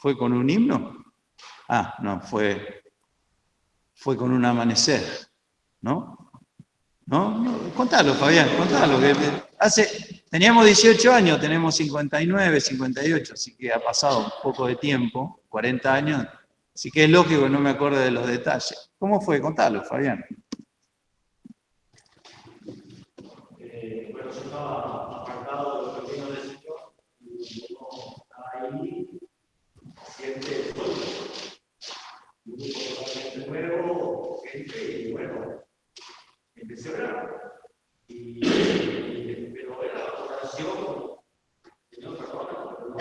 ¿Fue con un himno? Ah, no, fue con un amanecer, ¿no? ¿No? Contalo, Fabián, contalo. Teníamos 18 años, tenemos 59, 58, así que ha pasado un poco de tiempo, 40 años, así que es lógico que no me acuerde de los detalles. ¿Cómo fue? Contalo, Fabián. Bueno, yo estaba apartado de los caminos del Señor y uno estaba ahí, siente el sol. Un grupo totalmente nuevo, gente, y bueno, empecé a orar. Pero era la oración, Señor, perdona, pero no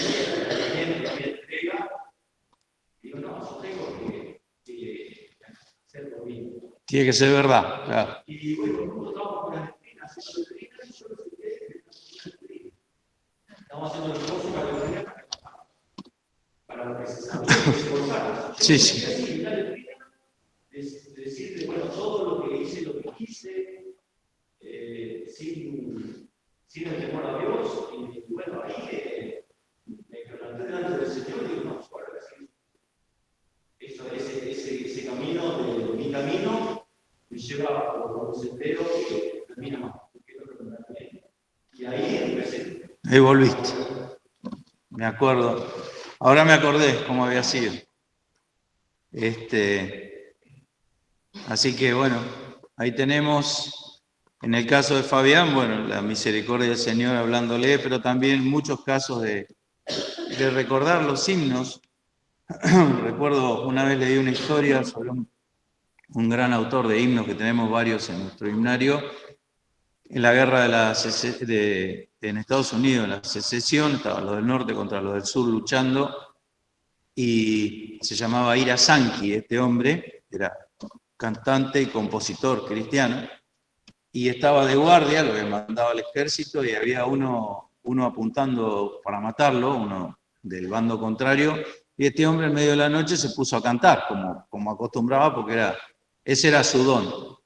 había entrega. Digo, no, yo tengo que hacer lo mismo. Tiene que ser verdad, claro. Y bueno, nosotros estábamos con las espinas, haciendo espinas, y yo no sé qué, estamos haciendo el negocio para lo que se sabía esforzar. Sí. Decirle, bueno, todo lo que hice, lo que quise, sin el temor a Dios, y bueno, ahí me planté delante del Señor y digo, no, ahora ese camino, de mi camino, me lleva por un sendero que termina más. Y ahí empecé. Ahí volviste. Me acuerdo. Ahora me acordé cómo había sido. Así que bueno, ahí tenemos, en el caso de Fabián, bueno, la misericordia del Señor hablándole, pero también muchos casos de recordar los himnos. Recuerdo una vez leí una historia sobre un gran autor de himnos, que tenemos varios en nuestro himnario, en la guerra en Estados Unidos, en la secesión, estaban los del norte contra los del sur luchando, y se llamaba Ira Sankey, este hombre, era cantante y compositor cristiano, y estaba de guardia, lo que mandaba el ejército, y había uno apuntando para matarlo, uno del bando contrario, y este hombre en medio de la noche se puso a cantar, como acostumbraba, porque ese era su don.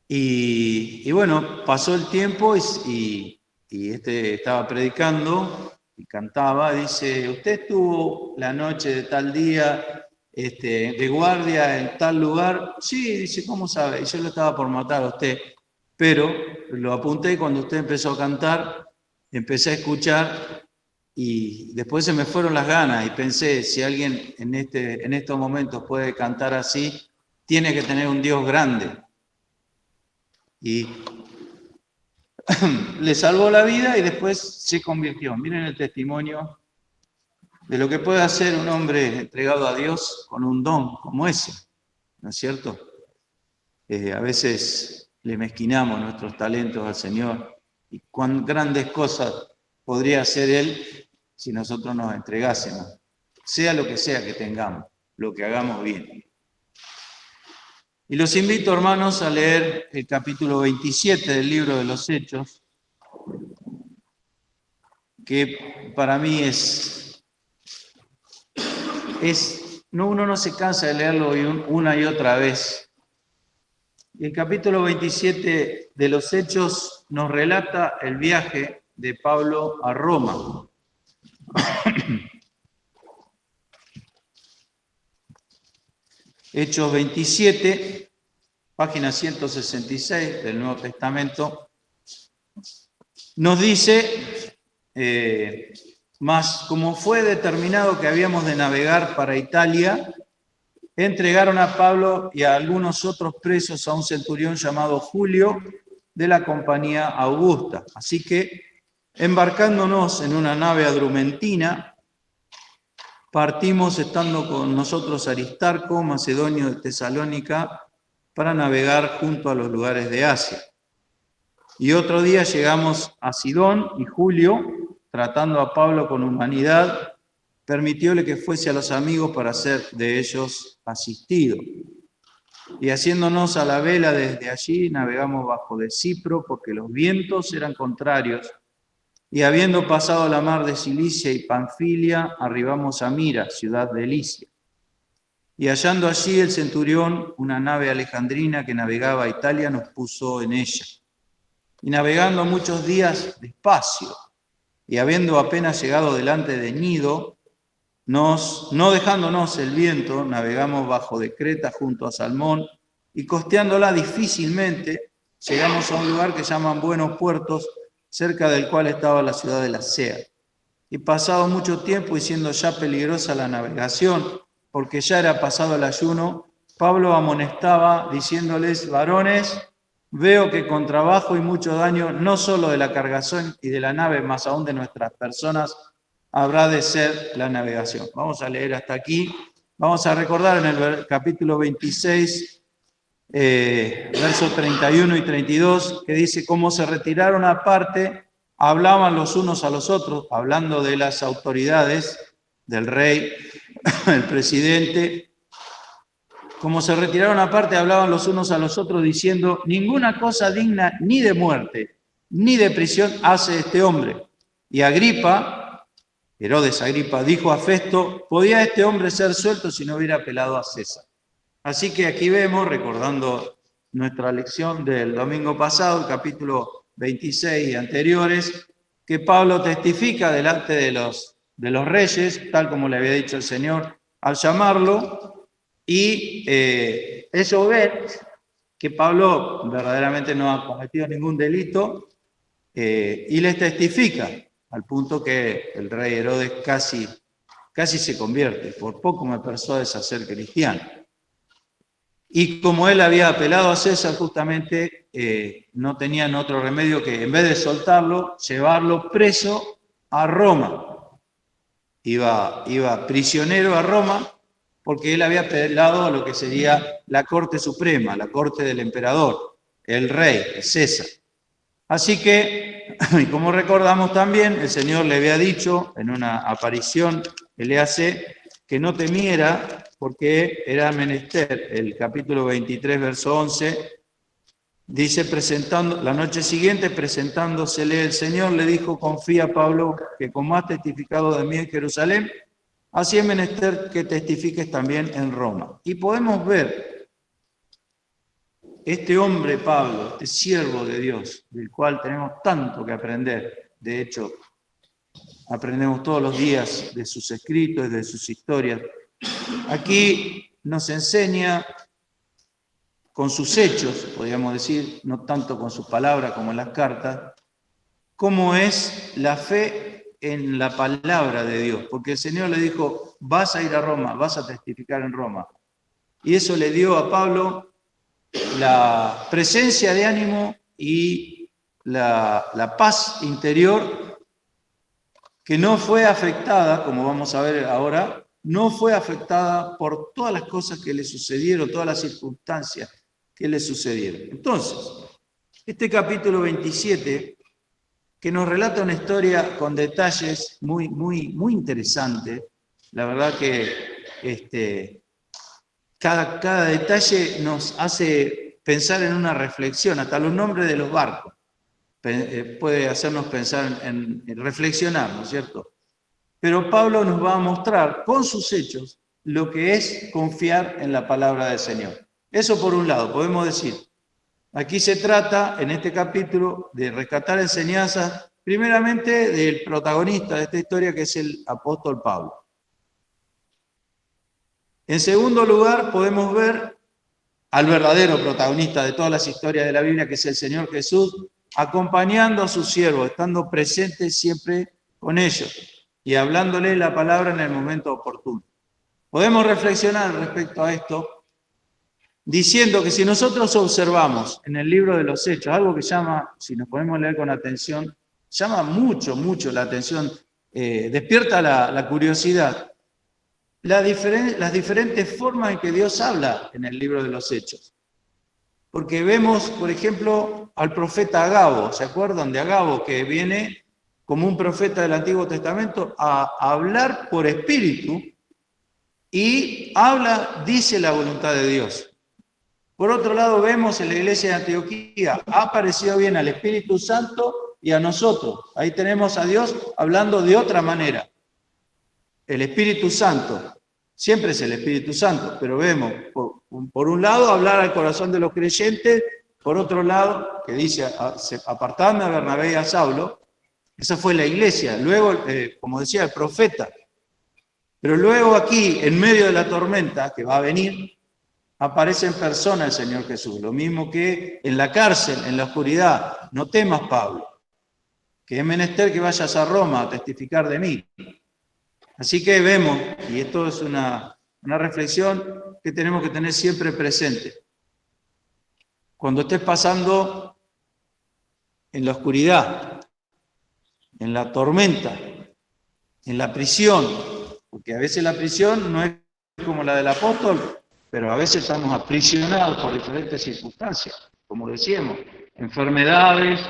Y bueno, pasó el tiempo y este estaba predicando y cantaba, dice, usted estuvo la noche de tal día de guardia en tal lugar. Sí, dice, ¿cómo sabe? Y yo lo estaba por matar a usted, pero lo apunté y cuando usted empezó a cantar, empecé a escuchar y después se me fueron las ganas y pensé, si alguien en estos momentos puede cantar así, tiene que tener un Dios grande. Y le salvó la vida y después se convirtió. Miren el testimonio de lo que puede hacer un hombre entregado a Dios con un don como ese, ¿no es cierto? A veces le mezquinamos nuestros talentos al Señor y cuán grandes cosas podría hacer Él si nosotros nos entregásemos, sea lo que sea que tengamos, lo que hagamos bien. Y los invito, hermanos, a leer el capítulo 27 del libro de los Hechos, que para mí uno no se cansa de leerlo una y otra vez. Y el capítulo 27 de los Hechos nos relata el viaje de Pablo a Roma. Hechos 27, página 166 del Nuevo Testamento, nos dice, mas como fue determinado que habíamos de navegar para Italia, entregaron a Pablo y a algunos otros presos a un centurión llamado Julio de la compañía Augusta. Así que, embarcándonos en una nave adrumentina, partimos estando con nosotros Aristarco, macedonio de Tesalónica, para navegar junto a los lugares de Asia. Y otro día llegamos a Sidón y Julio, tratando a Pablo con humanidad, permitióle que fuese a los amigos para ser de ellos asistido. Y haciéndonos a la vela desde allí, navegamos bajo de Cipro, porque los vientos eran contrarios. Y habiendo pasado la mar de Cilicia y Panfilia, arribamos a Mira, ciudad de Licia. Y hallando allí el centurión, una nave alejandrina que navegaba a Italia, nos puso en ella. Y navegando muchos días despacio, y habiendo apenas llegado delante de Gnido, no dejándonos el viento, navegamos bajo de Creta junto a Salmón y costeándola difícilmente, llegamos a un lugar que llaman Buenos Puertos, cerca del cual estaba la ciudad de Lasea. Y pasado mucho tiempo y siendo ya peligrosa la navegación, porque ya era pasado el ayuno, Pablo amonestaba diciéndoles: varones, veo que con trabajo y mucho daño, no solo de la cargación y de la nave, más aún de nuestras personas, habrá de ser la navegación. Vamos a leer hasta aquí. Vamos a recordar en el capítulo 26, versos 31 y 32, que dice: como se retiraron aparte, hablaban los unos a los otros, hablando de las autoridades, del rey, el presidente. Como se retiraron aparte, hablaban los unos a los otros, diciendo: ninguna cosa digna ni de muerte, ni de prisión hace este hombre. Y Agripa, Herodes Agripa, dijo a Festo: ¿podía este hombre ser suelto si no hubiera apelado a César? Así que aquí vemos, recordando nuestra lección del domingo pasado, el capítulo 26 y anteriores, que Pablo testifica delante de los reyes, tal como le había dicho el Señor al llamarlo, y ellos ven que Pablo verdaderamente no ha cometido ningún delito y les testifica, al punto que el rey Herodes casi se convierte. Por poco me persuades a ser cristiano. Y como él había apelado a César, justamente no tenían otro remedio que, en vez de soltarlo, llevarlo preso a Roma. Iba prisionero a Roma porque él había apelado a lo que sería la Corte Suprema, la Corte del Emperador, el Rey, César. Así que, y como recordamos también, el Señor le había dicho en una aparición, le hace que no temiera, porque era menester. El capítulo 23, verso 11, dice: la noche siguiente, presentándosele el Señor, le dijo: confía, Pablo, que como has testificado de mí en Jerusalén, así es menester que testifiques también en Roma. Y podemos ver este hombre, Pablo, este siervo de Dios, del cual tenemos tanto que aprender. De hecho, aprendemos todos los días de sus escritos, de sus historias. Aquí nos enseña con sus hechos, podríamos decir, no tanto con sus palabras como en las cartas, cómo es la fe en la palabra de Dios. Porque el Señor le dijo: vas a ir a Roma, vas a testificar en Roma. Y eso le dio a Pablo la presencia de ánimo y la paz interior, que no fue afectada, como vamos a ver ahora, no fue afectada por todas las cosas que le sucedieron, todas las circunstancias que le sucedieron. Entonces, este capítulo 27, que nos relata una historia con detalles muy, muy, muy interesantes, la verdad que cada detalle nos hace pensar en una reflexión, hasta los nombres de los barcos puede hacernos pensar en reflexionar, ¿no es cierto? Pero Pablo nos va a mostrar con sus hechos lo que es confiar en la palabra del Señor. Eso por un lado, podemos decir. Aquí se trata, en este capítulo, de rescatar enseñanzas, primeramente del protagonista de esta historia, que es el apóstol Pablo. En segundo lugar, podemos ver al verdadero protagonista de todas las historias de la Biblia, que es el Señor Jesús, acompañando a sus siervos, estando presente siempre con ellos y hablándole la palabra en el momento oportuno. Podemos reflexionar respecto a esto diciendo que si nosotros observamos en el libro de los Hechos, algo que llama, si nos podemos leer con atención, llama mucho, mucho la atención, despierta la curiosidad, las diferentes formas en que Dios habla en el libro de los Hechos. Porque vemos, por ejemplo, al profeta Agabo, ¿se acuerdan de Agabo? Que viene como un profeta del Antiguo Testamento a hablar por espíritu y dice la voluntad de Dios. Por otro lado, vemos en la iglesia de Antioquía, ha aparecido bien al Espíritu Santo y a nosotros. Ahí tenemos a Dios hablando de otra manera. El Espíritu Santo. Siempre es el Espíritu Santo, pero vemos, por un lado, hablar al corazón de los creyentes, por otro lado, que dice, apartadme a Bernabé y a Saulo, esa fue la iglesia. Luego, como decía el profeta, Pero luego aquí, en medio de la tormenta que va a venir, aparece en persona el Señor Jesús. Lo mismo que en la cárcel, en la oscuridad. No temas, Pablo, que es menester que vayas a Roma a testificar de mí. Así que vemos, y esto es una reflexión que tenemos que tener siempre presente. Cuando estés pasando en la oscuridad, en la tormenta, en la prisión, porque a veces la prisión no es como la del apóstol, pero a veces estamos aprisionados por diferentes circunstancias, como decíamos, enfermedades,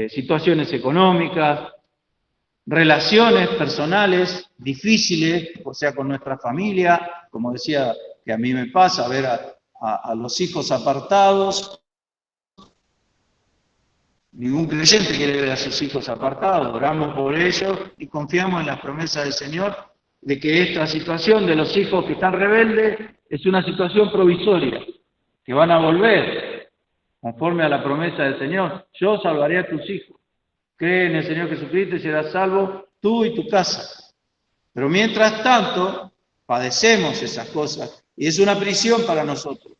situaciones económicas, relaciones personales difíciles, o sea, con nuestra familia, como decía, que a mí me pasa, ver a los hijos apartados. Ningún creyente quiere ver a sus hijos apartados, oramos por ellos y confiamos en las promesas del Señor de que esta situación de los hijos que están rebeldes es una situación provisoria, que van a volver conforme a la promesa del Señor. Yo salvaré a tus hijos. Cree en el Señor Jesucristo y serás salvo tú y tu casa. Pero mientras tanto, padecemos esas cosas y es una prisión para nosotros.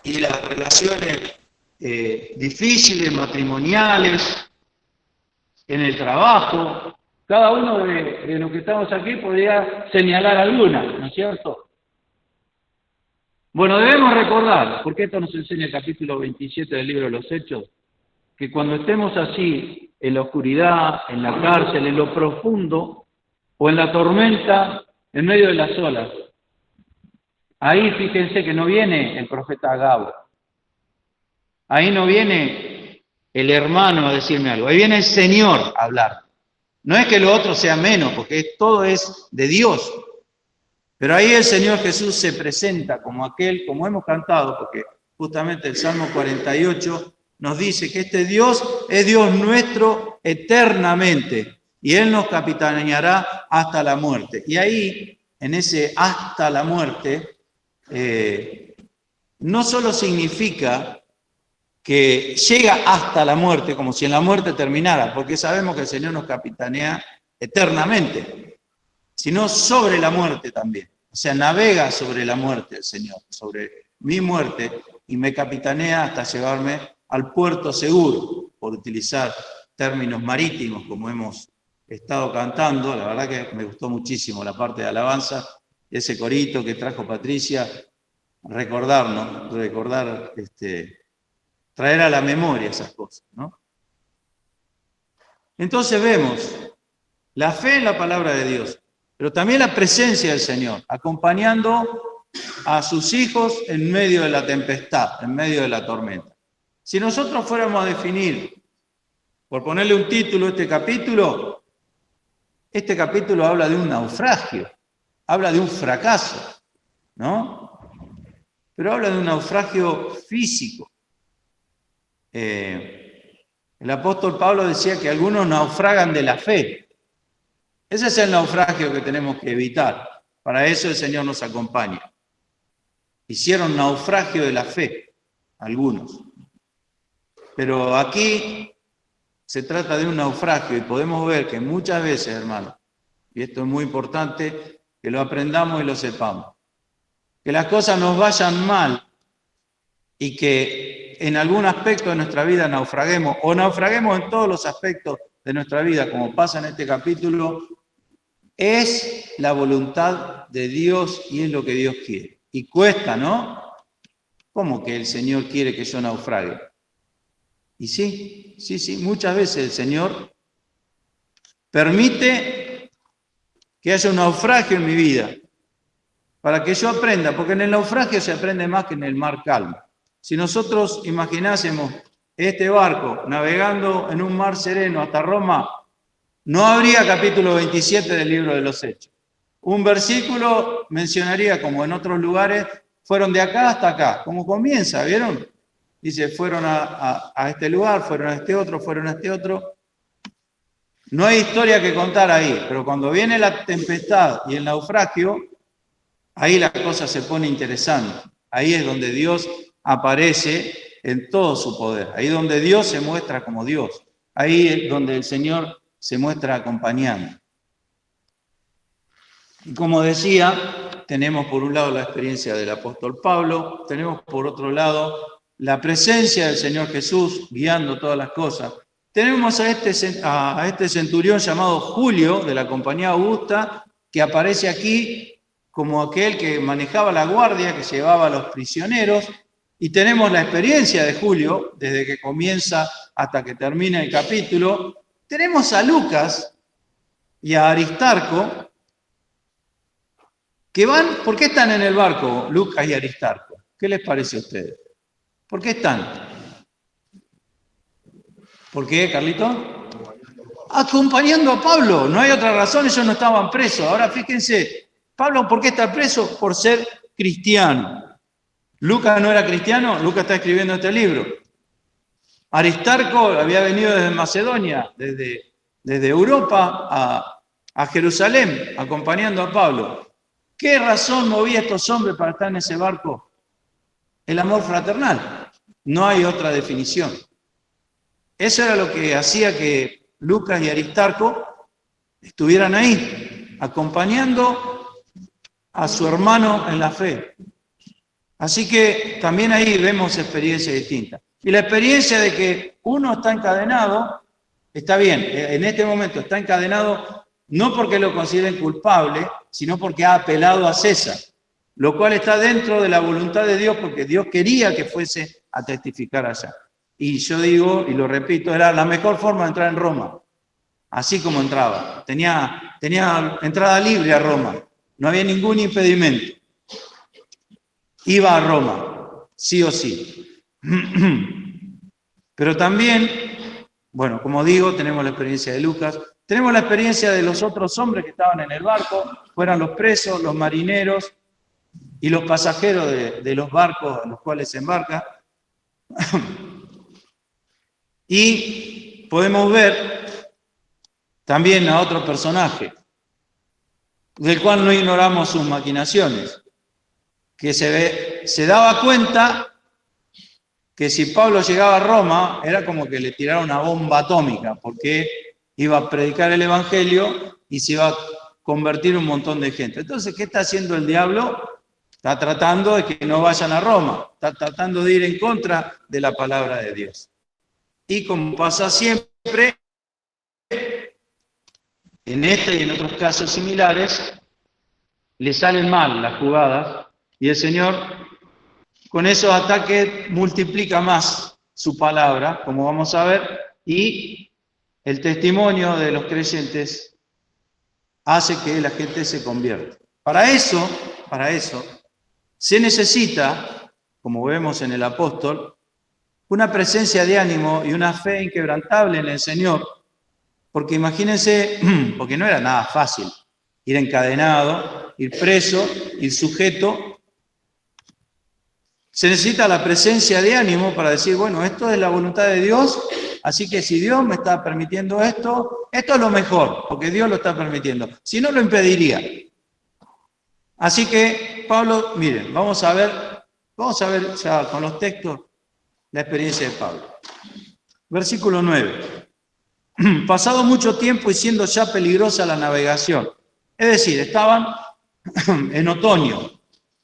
Y las relaciones difíciles, matrimoniales, en el trabajo, cada uno de los que estamos aquí podría señalar alguna, ¿no es cierto? Bueno, debemos recordar, porque esto nos enseña el capítulo 27 del libro de los Hechos, que cuando estemos así, en la oscuridad, en la cárcel, en lo profundo, o en la tormenta, en medio de las olas, ahí fíjense que no viene el profeta Agabo, ahí no viene el hermano a decirme algo, ahí viene el Señor a hablar. No es que lo otro sea menos, porque todo es de Dios. Pero ahí el Señor Jesús se presenta como aquel, como hemos cantado, porque justamente el Salmo 48 nos dice que este Dios es Dios nuestro eternamente y Él nos capitaneará hasta la muerte. Y ahí, en ese hasta la muerte, no solo significa que llega hasta la muerte, como si en la muerte terminara, porque sabemos que el Señor nos capitanea eternamente, sino sobre la muerte también. O sea, navega sobre la muerte el Señor, sobre mi muerte, y me capitanea hasta llevarme al puerto seguro, por utilizar términos marítimos, como hemos estado cantando. La verdad que me gustó muchísimo la parte de alabanza, ese corito que trajo Patricia, recordarnos, traer a la memoria esas cosas, ¿no? Entonces vemos la fe en la palabra de Dios, pero también la presencia del Señor, acompañando a sus hijos en medio de la tempestad, en medio de la tormenta. Si nosotros fuéramos a definir, por ponerle un título a este capítulo habla de un naufragio, habla de un fracaso, ¿no? Pero habla de un naufragio físico. El apóstol Pablo decía que algunos naufragan de la fe. Ese es el naufragio que tenemos que evitar. Para eso el Señor nos acompaña. Hicieron naufragio de la fe, algunos. Pero aquí se trata de un naufragio y podemos ver que muchas veces, hermanos, y esto es muy importante, que lo aprendamos y lo sepamos, que las cosas nos vayan mal y que en algún aspecto de nuestra vida naufraguemos, o naufraguemos en todos los aspectos de nuestra vida, como pasa en este capítulo, es la voluntad de Dios y es lo que Dios quiere. Y cuesta, ¿no? ¿Cómo que el Señor quiere que yo naufrague? Y sí, muchas veces el Señor permite que haya un naufragio en mi vida, para que yo aprenda, porque en el naufragio se aprende más que en el mar calmo. Si nosotros imaginásemos este barco navegando en un mar sereno hasta Roma, no habría capítulo 27 del libro de los Hechos. Un versículo mencionaría, como en otros lugares, fueron de acá hasta acá. Como comienza, ¿vieron? Dice, fueron a este lugar, fueron a este otro, fueron a este otro. No hay historia que contar ahí, pero cuando viene la tempestad y el naufragio, ahí la cosa se pone interesante. Ahí es donde Dios aparece en todo su poder. Ahí es donde Dios se muestra como Dios. Ahí es donde el Señor se muestra acompañando. Y como decía, tenemos por un lado la experiencia del apóstol Pablo, tenemos por otro lado la presencia del Señor Jesús guiando todas las cosas. Tenemos a este centurión llamado Julio, de la compañía Augusta, que aparece aquí como aquel que manejaba la guardia, que llevaba a los prisioneros. Y tenemos la experiencia de Julio, desde que comienza hasta que termina el capítulo. Tenemos a Lucas y a Aristarco, que van. ¿Por qué están en el barco Lucas y Aristarco? ¿Qué les parece a ustedes? ¿Por qué están? ¿Por qué, Carlito? Acompañando a Pablo. No hay otra razón, ellos no estaban presos. Ahora fíjense, Pablo, ¿por qué está preso? Por ser cristiano. Lucas no era cristiano, Lucas está escribiendo este libro. Aristarco había venido desde Macedonia, desde Europa a Jerusalén, acompañando a Pablo. ¿Qué razón movía a estos hombres para estar en ese barco? El amor fraternal. No hay otra definición. Eso era lo que hacía que Lucas y Aristarco estuvieran ahí, acompañando a su hermano en la fe. Así que también ahí vemos experiencias distintas. Y la experiencia de que uno está encadenado, está bien, en este momento está encadenado no porque lo consideren culpable, sino porque ha apelado a César, lo cual está dentro de la voluntad de Dios, porque Dios quería que fuese a testificar allá. Y yo digo, y lo repito, era la mejor forma de entrar en Roma, así como entraba. Tenía entrada libre a Roma, no había ningún impedimento. Iba a Roma, sí o sí. Pero también, bueno, como digo, tenemos la experiencia de Lucas, tenemos la experiencia de los otros hombres que estaban en el barco, fueran los presos, los marineros y los pasajeros de los barcos en los cuales se embarca. Y podemos ver también a otro personaje, del cual no ignoramos sus maquinaciones, que se daba cuenta que si Pablo llegaba a Roma, era como que le tirara una bomba atómica, porque iba a predicar el Evangelio y se iba a convertir un montón de gente. Entonces, ¿qué está haciendo el diablo? Está tratando de que no vayan a Roma, está tratando de ir en contra de la palabra de Dios. Y como pasa siempre, en este y en otros casos similares, le salen mal las jugadas y el Señor con esos ataques multiplica más su palabra, como vamos a ver, y el testimonio de los creyentes hace que la gente se convierta. Para eso, se necesita, como vemos en el apóstol, una presencia de ánimo y una fe inquebrantable en el Señor, porque imagínense, porque no era nada fácil ir encadenado, ir preso, ir sujeto. Se necesita la presencia de ánimo para decir, bueno, esto es la voluntad de Dios, así que si Dios me está permitiendo esto es lo mejor, porque Dios lo está permitiendo. Si no, lo impediría. Así que, Pablo, miren, vamos a ver ya con los textos la experiencia de Pablo. Versículo 9. Pasado mucho tiempo y siendo ya peligrosa la navegación. Es decir, estaban en otoño.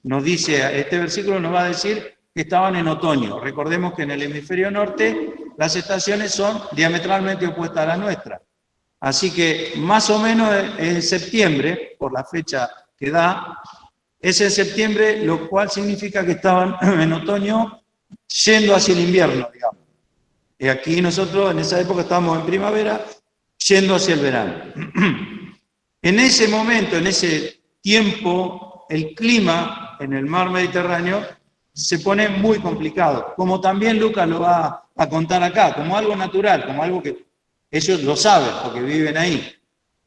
Nos dice, este versículo nos va a decir que estaban en otoño. Recordemos que en el hemisferio norte las estaciones son diametralmente opuestas a las nuestras. Así que más o menos en septiembre, por la fecha que da, es en septiembre, lo cual significa que estaban en otoño yendo hacia el invierno, digamos. Y aquí nosotros en esa época estábamos en primavera, yendo hacia el verano. En ese momento, en ese tiempo, el clima en el mar Mediterráneo se pone muy complicado, como también Lucas lo va a contar acá, como algo natural, como algo que ellos lo saben porque viven ahí.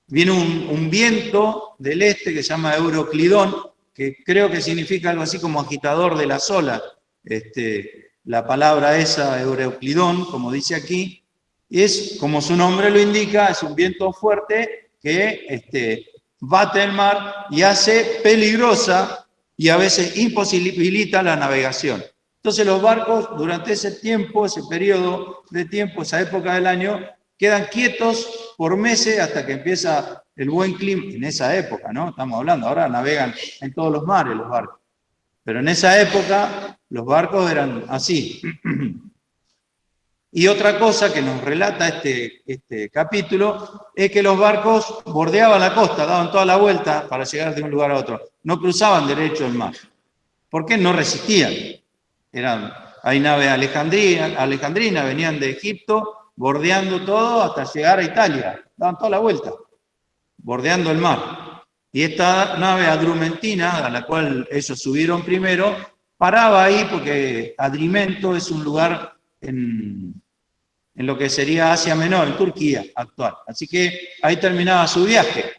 Viene un viento del este que se llama Euroclidón, que creo que significa algo así como agitador de las olas, la palabra esa, Euroclidón, como dice aquí, y es, como su nombre lo indica, es un viento fuerte que bate el mar y hace peligrosa y a veces imposibilita la navegación. Entonces los barcos durante ese tiempo, ese periodo de tiempo, esa época del año, quedan quietos por meses hasta que empieza el buen clima, en esa época, ¿no? Estamos hablando, ahora navegan en todos los mares los barcos. Pero en esa época los barcos eran así. Y otra cosa que nos relata este capítulo es que los barcos bordeaban la costa, daban toda la vuelta para llegar de un lugar a otro. No cruzaban derecho el mar. ¿Por qué? No resistían. Hay naves alejandrinas, venían de Egipto, bordeando todo hasta llegar a Italia. Daban toda la vuelta, bordeando el mar. Y esta nave adrumentina, a la cual ellos subieron primero, paraba ahí porque Adrimento es un lugar en lo que sería Asia Menor, en Turquía actual. Así que ahí terminaba su viaje.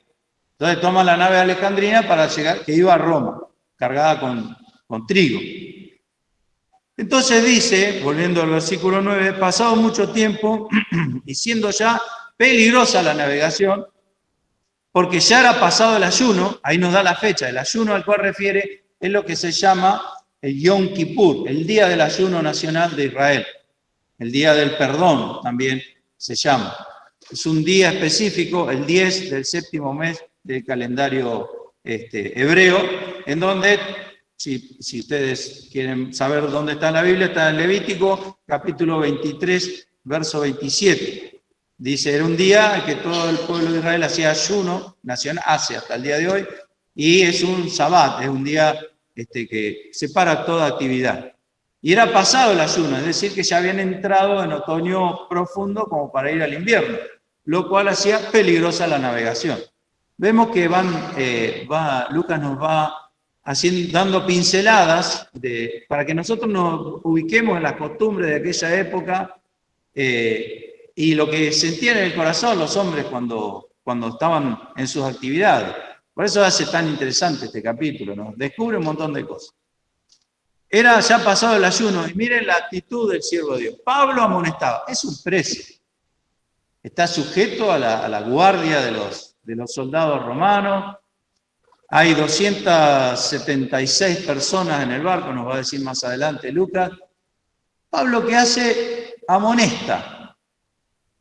Entonces toman la nave alejandrina para llegar, que iba a Roma, cargada con trigo. Entonces dice, volviendo al versículo 9, pasado mucho tiempo y siendo ya peligrosa la navegación, porque ya era pasado el ayuno, ahí nos da la fecha, el ayuno al cual refiere es lo que se llama el Yom Kippur, el día del ayuno nacional de Israel, el día del perdón también se llama. Es un día específico, el 10 del séptimo mes del calendario hebreo, en donde, si ustedes quieren saber dónde está en la Biblia, está en Levítico, capítulo 23, verso 27. Dice, era un día que todo el pueblo de Israel hacía ayuno nacional, hace hasta el día de hoy, y es un sabbat, es un día que separa toda actividad. Y era pasado el ayuno, es decir, que ya habían entrado en otoño profundo como para ir al invierno, lo cual hacía peligrosa la navegación. Vemos que Lucas nos va dando pinceladas para que nosotros nos ubiquemos en las costumbres de aquella época y lo que sentían en el corazón los hombres cuando estaban en sus actividades. Por eso hace tan interesante este capítulo, ¿no? Descubre un montón de cosas. Era ya pasado el ayuno, y miren la actitud del siervo de Dios. Pablo amonestaba, es un preso. Está sujeto a la guardia de los soldados romanos. Hay 276 personas en el barco, nos va a decir más adelante Lucas. Pablo, ¿qué hace? Amonesta,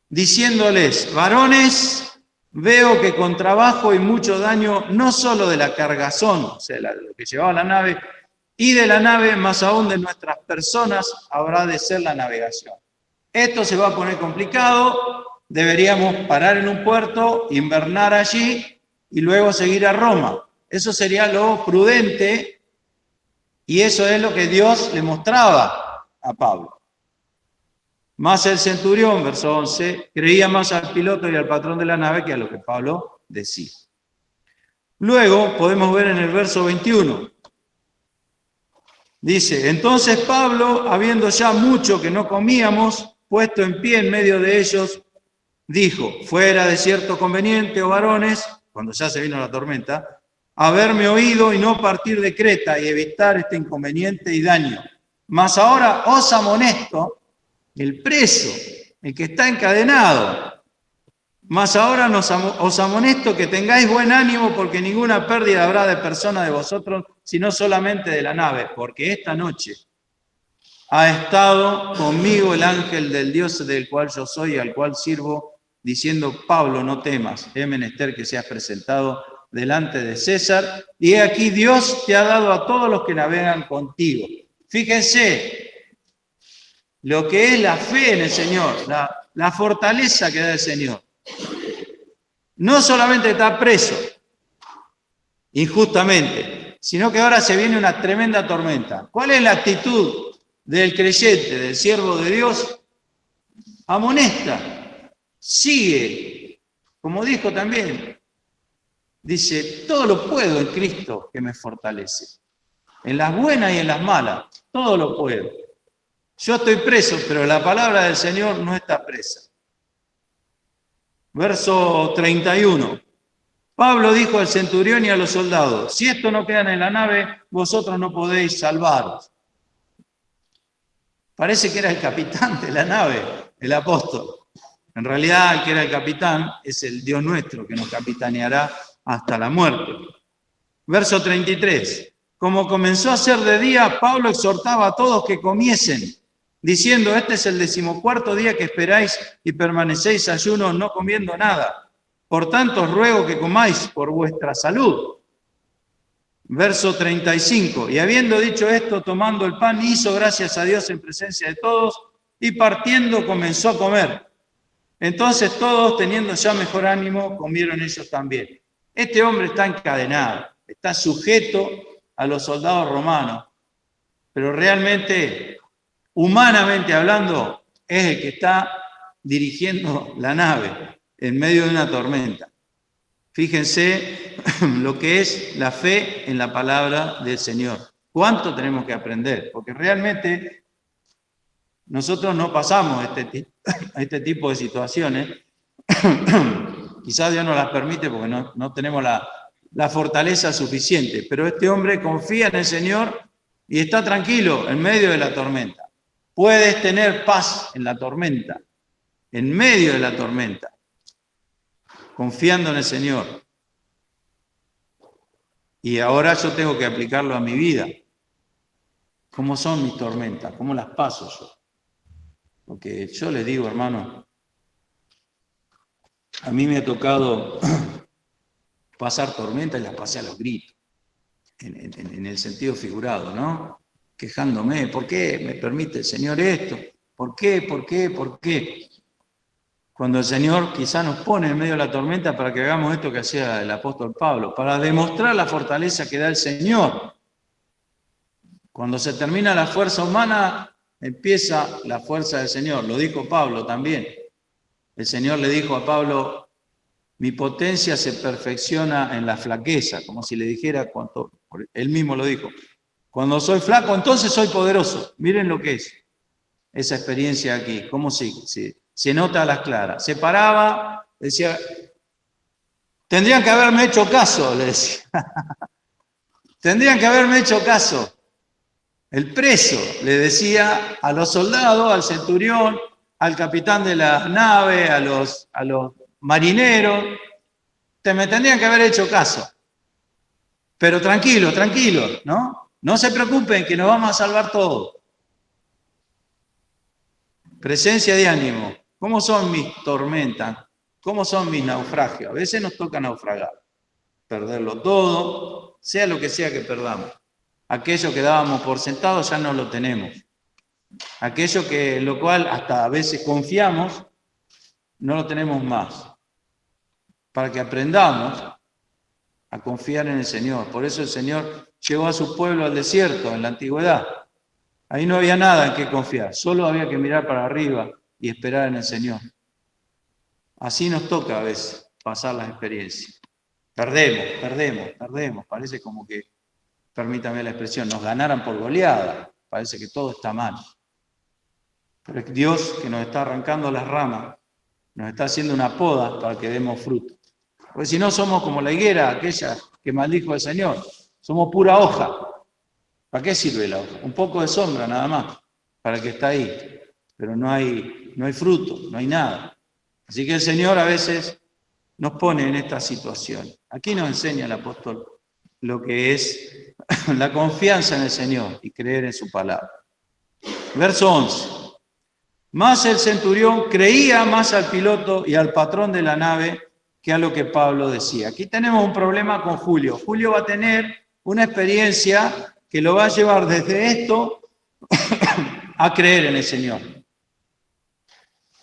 diciéndoles, varones, veo que con trabajo y mucho daño, no solo de la cargazón, o sea, lo que llevaba la nave, y de la nave, más aún de nuestras personas, habrá de ser la navegación. Esto se va a poner complicado, deberíamos parar en un puerto, invernar allí y luego seguir a Roma. Eso sería lo prudente y eso es lo que Dios le mostraba a Pablo. Más el centurión, verso 11, creía más al piloto y al patrón de la nave que a lo que Pablo decía. Luego podemos ver en el verso 21. Dice, entonces Pablo, habiendo ya mucho que no comíamos, puesto en pie en medio de ellos, dijo, fuera de cierto conveniente, oh varones, cuando ya se vino la tormenta, haberme oído y no partir de Creta y evitar este inconveniente y daño. Mas ahora os amonesto, el preso, el que está encadenado, mas ahora os amonesto que tengáis buen ánimo porque ninguna pérdida habrá de persona de vosotros, sino solamente de la nave, porque esta noche ha estado conmigo el ángel del Dios del cual yo soy y al cual sirvo, diciendo, Pablo, no temas, es menester que seas presentado delante de César, y he aquí Dios te ha dado a todos los que navegan contigo. Fíjense lo que es la fe en el Señor, la fortaleza que da el Señor. No solamente está preso injustamente, sino que ahora se viene una tremenda tormenta. ¿Cuál es la actitud del creyente, del siervo de Dios? Amonesta, sigue, como dijo también, dice, todo lo puedo en Cristo que me fortalece. En las buenas y en las malas, todo lo puedo. Yo estoy preso, pero la palabra del Señor no está presa. Verso 31. Pablo dijo al centurión y a los soldados, si estos no quedan en la nave, vosotros no podéis salvaros. Parece que era el capitán de la nave, el apóstol. En realidad, el que era el capitán es el Dios nuestro, que nos capitaneará hasta la muerte. Verso 33. Como comenzó a ser de día, Pablo exhortaba a todos que comiesen, diciendo, este es el 14º día que esperáis y permanecéis ayunos no comiendo nada, Por tanto, os ruego que comáis por vuestra salud. Verso 35. Y habiendo dicho esto, tomando el pan, hizo gracias a Dios en presencia de todos, y partiendo comenzó a comer. Entonces todos, teniendo ya mejor ánimo, comieron ellos también. Este hombre está encadenado, está sujeto a los soldados romanos, pero realmente, humanamente hablando, es el que está dirigiendo la nave en medio de una tormenta. Fíjense lo que es la fe en la palabra del Señor. ¿Cuánto tenemos que aprender? Porque realmente nosotros no pasamos a este tipo de situaciones. Quizás Dios no las permite porque no tenemos la fortaleza suficiente. Pero este hombre confía en el Señor y está tranquilo en medio de la tormenta. Puedes tener paz en la tormenta, en medio de la tormenta, confiando en el Señor. Y ahora yo tengo que aplicarlo a mi vida. ¿Cómo son mis tormentas? ¿Cómo las paso yo? Porque yo les digo, hermano, a mí me ha tocado pasar tormentas y las pasé a los gritos, en el sentido figurado, ¿no? Quejándome, ¿por qué me permite el Señor esto? ¿Por qué? ¿Por qué? ¿Por qué? Cuando el Señor quizá nos pone en medio de la tormenta para que hagamos esto que hacía el apóstol Pablo, para demostrar la fortaleza que da el Señor. Cuando se termina la fuerza humana, empieza la fuerza del Señor. Lo dijo Pablo también. El Señor le dijo a Pablo, mi potencia se perfecciona en la flaqueza, como si le dijera, él mismo lo dijo, cuando soy flaco, entonces soy poderoso. Miren lo que es esa experiencia aquí, cómo se nota a las claras. Se paraba, decía, tendrían que haberme hecho caso, le decía. Tendrían que haberme hecho caso. El preso le decía a los soldados, al centurión, al capitán de la nave, a los marineros, me tendrían que haber hecho caso. Pero tranquilos, ¿no? No se preocupen que nos vamos a salvar todos. Presencia de ánimo. ¿Cómo son mis tormentas? ¿Cómo son mis naufragios? A veces nos toca naufragar, perderlo todo, sea lo que sea que perdamos. Aquello que dábamos por sentado ya no lo tenemos. Aquello que lo cual hasta a veces confiamos, no lo tenemos más. Para que aprendamos a confiar en el Señor. Por eso el Señor llevó a su pueblo al desierto en la antigüedad. Ahí no había nada en qué confiar, solo había que mirar para arriba y esperar en el Señor. Así nos toca a veces pasar las experiencias. Perdemos. Parece como que, permítame la expresión, nos ganaran por goleada. Parece que todo está mal. Pero es Dios que nos está arrancando las ramas, nos está haciendo una poda para que demos fruto. Porque si no somos como la higuera, aquella que maldijo el Señor. Somos pura hoja. ¿Para qué sirve la hoja? Un poco de sombra nada más, para el que está ahí. Pero no hay fruto, no hay nada. Así que el Señor a veces nos pone en esta situación. Aquí nos enseña el apóstol lo que es la confianza en el Señor y creer en su palabra. Verso 11. Mas el centurión creía más al piloto y al patrón de la nave que a lo que Pablo decía. Aquí tenemos un problema con Julio. Julio va a tener una experiencia que lo va a llevar desde esto a creer en el Señor.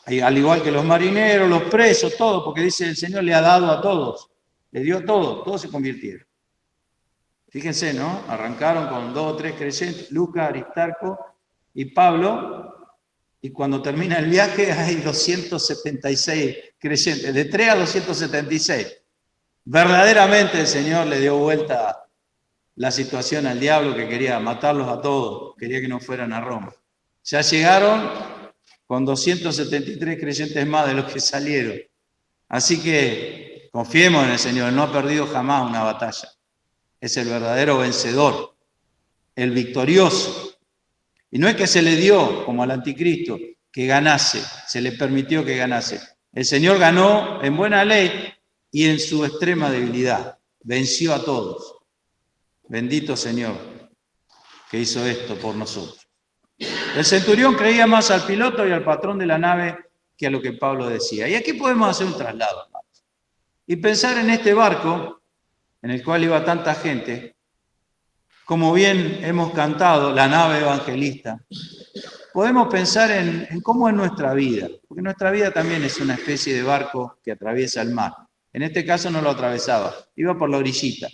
Al igual que los marineros, los presos, todo, porque dice el Señor le ha dado a todos, le dio a todos se convirtieron. Fíjense, ¿no? Arrancaron con 2 o 3 creyentes, Lucas, Aristarco y Pablo, y cuando termina el viaje hay 276 creyentes, de 3 a 276. Verdaderamente el Señor le dio vuelta la situación al diablo que quería matarlos a todos, quería que no fueran a Roma. Ya llegaron con 273 creyentes más de los que salieron. Así que confiemos en el Señor, Él no ha perdido jamás una batalla. Es el verdadero vencedor, el victorioso. Y no es que se le dio, como al anticristo, que ganase, se le permitió que ganase. El Señor ganó en buena ley y en su extrema debilidad. Venció a todos. Bendito Señor que hizo esto por nosotros. El centurión creía más al piloto y al patrón de la nave que a lo que Pablo decía. Y aquí podemos hacer un traslado, hermanos. y pensar en este barco en el cual iba tanta gente, como bien hemos cantado, la nave evangelista. Podemos pensar en cómo es nuestra vida, porque nuestra vida también es una especie de barco que atraviesa el mar. En este caso no lo atravesaba, iba por la orillita,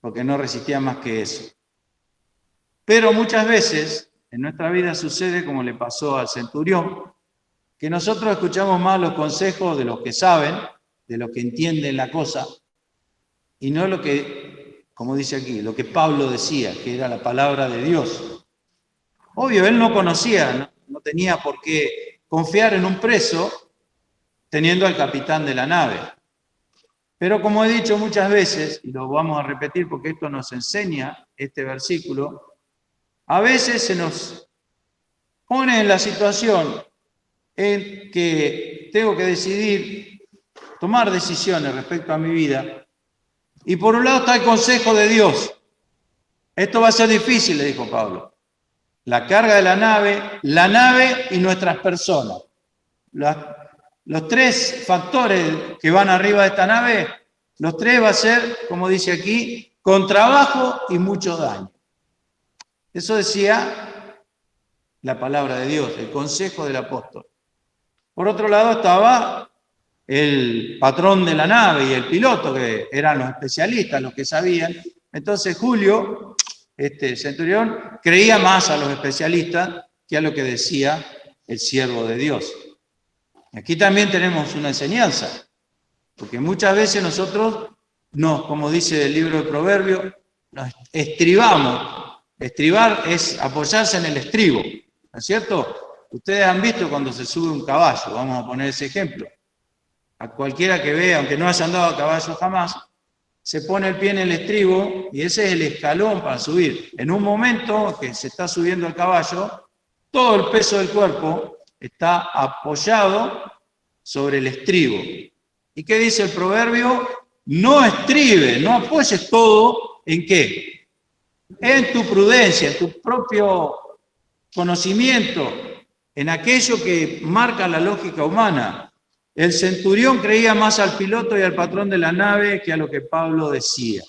porque no resistía más que eso. Pero muchas veces en nuestra vida sucede como le pasó al centurión, que nosotros escuchamos más los consejos de los que saben, de los que entienden la cosa, y no lo que, como dice aquí, lo que Pablo decía, que era la palabra de Dios. Obvio, él no conocía, no tenía por qué confiar en un preso teniendo al capitán de la nave. Pero como he dicho muchas veces, y lo vamos a repetir porque esto nos enseña este versículo, a veces se nos pone en la situación en que tengo que decidir, tomar decisiones respecto a mi vida. Y por un lado está el consejo de Dios. Esto va a ser difícil, le dijo Pablo. La carga de la nave y nuestras personas. Los tres factores que van arriba de esta nave, los tres va a ser, como dice aquí, con trabajo y mucho daño. Eso decía la palabra de Dios, el consejo del apóstol. Por otro lado estaba el patrón de la nave y el piloto, que eran los especialistas, los que sabían. Entonces Julio, este centurión, creía más a los especialistas que a lo que decía el siervo de Dios. Aquí también tenemos una enseñanza, porque muchas veces nosotros como dice el libro de Proverbios, nos estribamos. Estribar es apoyarse en el estribo, ¿no es cierto? Ustedes han visto cuando se sube un caballo, vamos a poner ese ejemplo. A cualquiera que vea, aunque no haya andado a caballo jamás, se pone el pie en el estribo y ese es el escalón para subir. En un momento que se está subiendo el caballo, todo el peso del cuerpo está apoyado sobre el estribo. ¿Y qué dice el proverbio? No estribes, no apoyes todo ¿en qué? En tu prudencia, en tu propio conocimiento, en aquello que marca la lógica humana. El centurión creía más al piloto y al patrón de la nave que a lo que Pablo decía.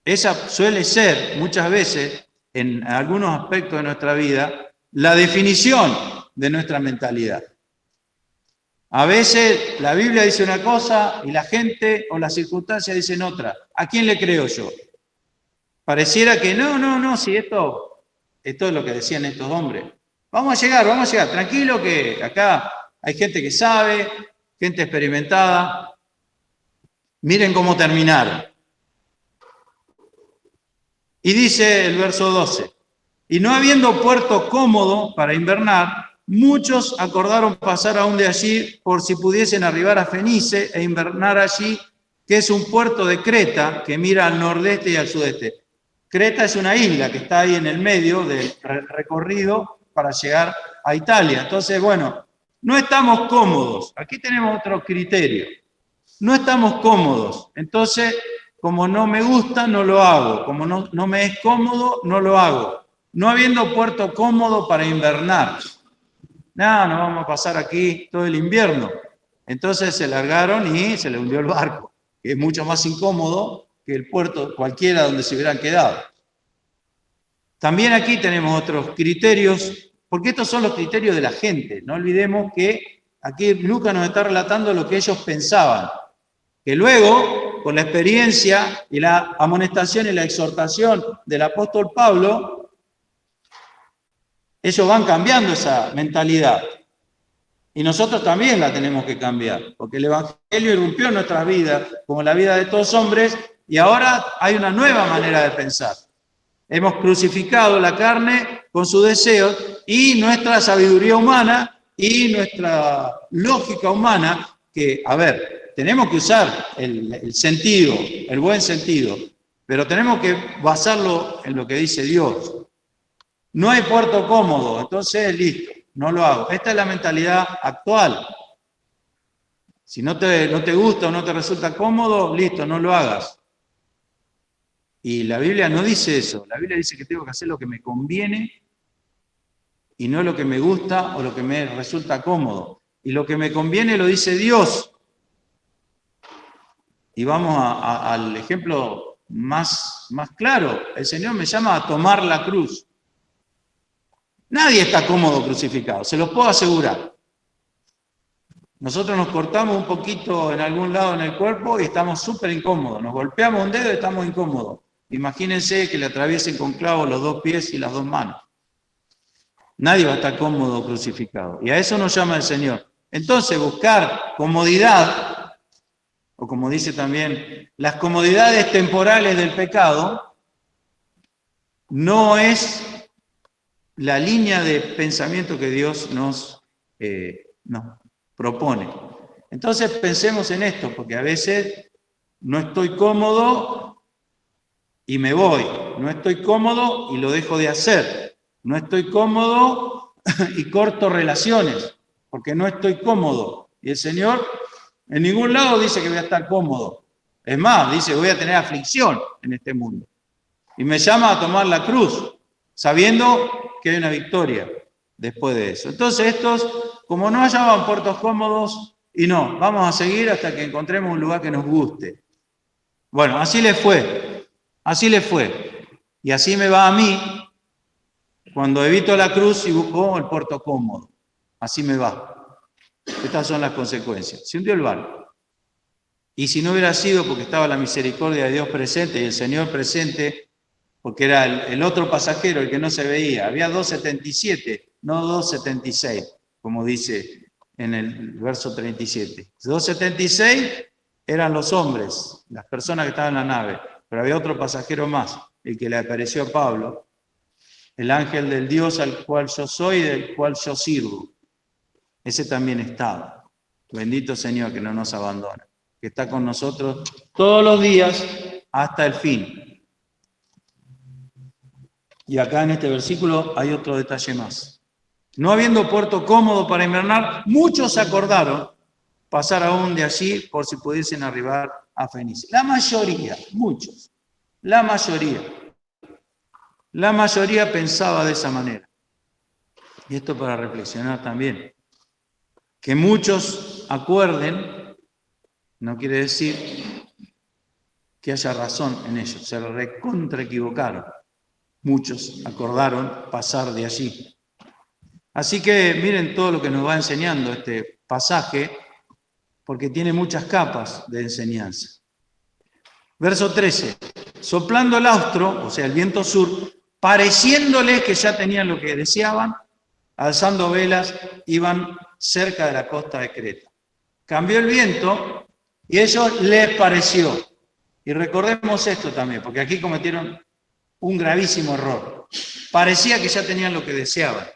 Esa suele ser, muchas veces, en algunos aspectos de nuestra vida, la definición de nuestra mentalidad. A veces la Biblia dice una cosa y la gente o las circunstancias dicen otra. ¿A quién le creo yo? Pareciera que no, si esto es lo que decían estos hombres. Vamos a llegar, tranquilo que acá hay gente que sabe, gente experimentada. Miren cómo terminaron. Y dice el verso 12, y no habiendo puerto cómodo para invernar, muchos acordaron pasar aún de allí por si pudiesen arribar a Fenice e invernar allí, que es un puerto de Creta que mira al nordeste y al sudeste. Creta es una isla que está ahí en el medio del recorrido para llegar a Italia. Entonces, bueno, no estamos cómodos. Aquí tenemos otro criterio. No estamos cómodos. Entonces, como no me gusta, no lo hago. Como no me es cómodo, no lo hago. No habiendo puerto cómodo para invernar. No vamos a pasar aquí todo el invierno. Entonces se largaron y se le hundió el barco, que es mucho más incómodo que el puerto cualquiera donde se hubieran quedado. También aquí tenemos otros criterios, porque estos son los criterios de la gente. No olvidemos que aquí Lucas nos está relatando lo que ellos pensaban, que luego, con la experiencia y la amonestación y la exhortación del apóstol Pablo, ellos van cambiando esa mentalidad. Y nosotros también la tenemos que cambiar, porque el Evangelio irrumpió en nuestras vidas, como la vida de todos hombres, y ahora hay una nueva manera de pensar. Hemos crucificado la carne con sus deseos y nuestra sabiduría humana y nuestra lógica humana, que, tenemos que usar el sentido, el buen sentido, pero tenemos que basarlo en lo que dice Dios. No hay puerto cómodo, entonces listo, no lo hago. Esta es la mentalidad actual. Si no te gusta o no te resulta cómodo, listo, no lo hagas. Y la Biblia no dice eso. La Biblia dice que tengo que hacer lo que me conviene y no lo que me gusta o lo que me resulta cómodo. Y lo que me conviene lo dice Dios. Y vamos al ejemplo más claro. El Señor me llama a tomar la cruz. Nadie está cómodo crucificado, se los puedo asegurar. Nosotros nos cortamos un poquito en algún lado en el cuerpo y estamos súper incómodos. Nos golpeamos un dedo y estamos incómodos. Imagínense que le atraviesen con clavos los 2 pies y las 2 manos. Nadie va a estar cómodo crucificado. Y a eso nos llama el Señor. Entonces, buscar comodidad, o como dice también, las comodidades temporales del pecado, no es la línea de pensamiento que Dios nos propone. Entonces pensemos en esto, porque a veces no estoy cómodo y me voy, no estoy cómodo y lo dejo de hacer, no estoy cómodo y corto relaciones, porque no estoy cómodo. Y el Señor en ningún lado dice que voy a estar cómodo. Es más, dice voy a tener aflicción en este mundo. Y me llama a tomar la cruz, sabiendo que hay una victoria después de eso. Entonces estos, como no hallaban puertos cómodos, y no, vamos a seguir hasta que encontremos un lugar que nos guste. Bueno, así les fue, y así me va a mí cuando evito la cruz y busco el puerto cómodo. Así me va. Estas son las consecuencias. Se hundió el barco. Y si no hubiera sido porque estaba la misericordia de Dios presente y el Señor presente, porque era el otro pasajero el que no se veía, había 277, no 276, como dice en el verso 37. 276 eran los hombres, las personas que estaban en la nave, pero había otro pasajero más, el que le apareció a Pablo, el ángel del Dios al cual yo soy y del cual yo sirvo. Ese también estaba. Bendito Señor que no nos abandona, que está con nosotros todos los días hasta el fin. Y acá en este versículo hay otro detalle más. No habiendo puerto cómodo para invernar, muchos acordaron pasar aún de allí por si pudiesen arribar a Fenicia. La mayoría, muchos, la mayoría pensaba de esa manera. Y esto para reflexionar también. Que muchos acuerden no quiere decir que haya razón en ello, se recontra equivocaron. Muchos acordaron pasar de allí. Así que miren todo lo que nos va enseñando este pasaje, porque tiene muchas capas de enseñanza. Verso 13. Soplando el austro, o sea, el viento sur, pareciéndoles que ya tenían lo que deseaban, alzando velas, iban cerca de la costa de Creta. Cambió el viento y eso les pareció. Y recordemos esto también, porque aquí cometieron un gravísimo error. Parecía que ya tenían lo que deseaban.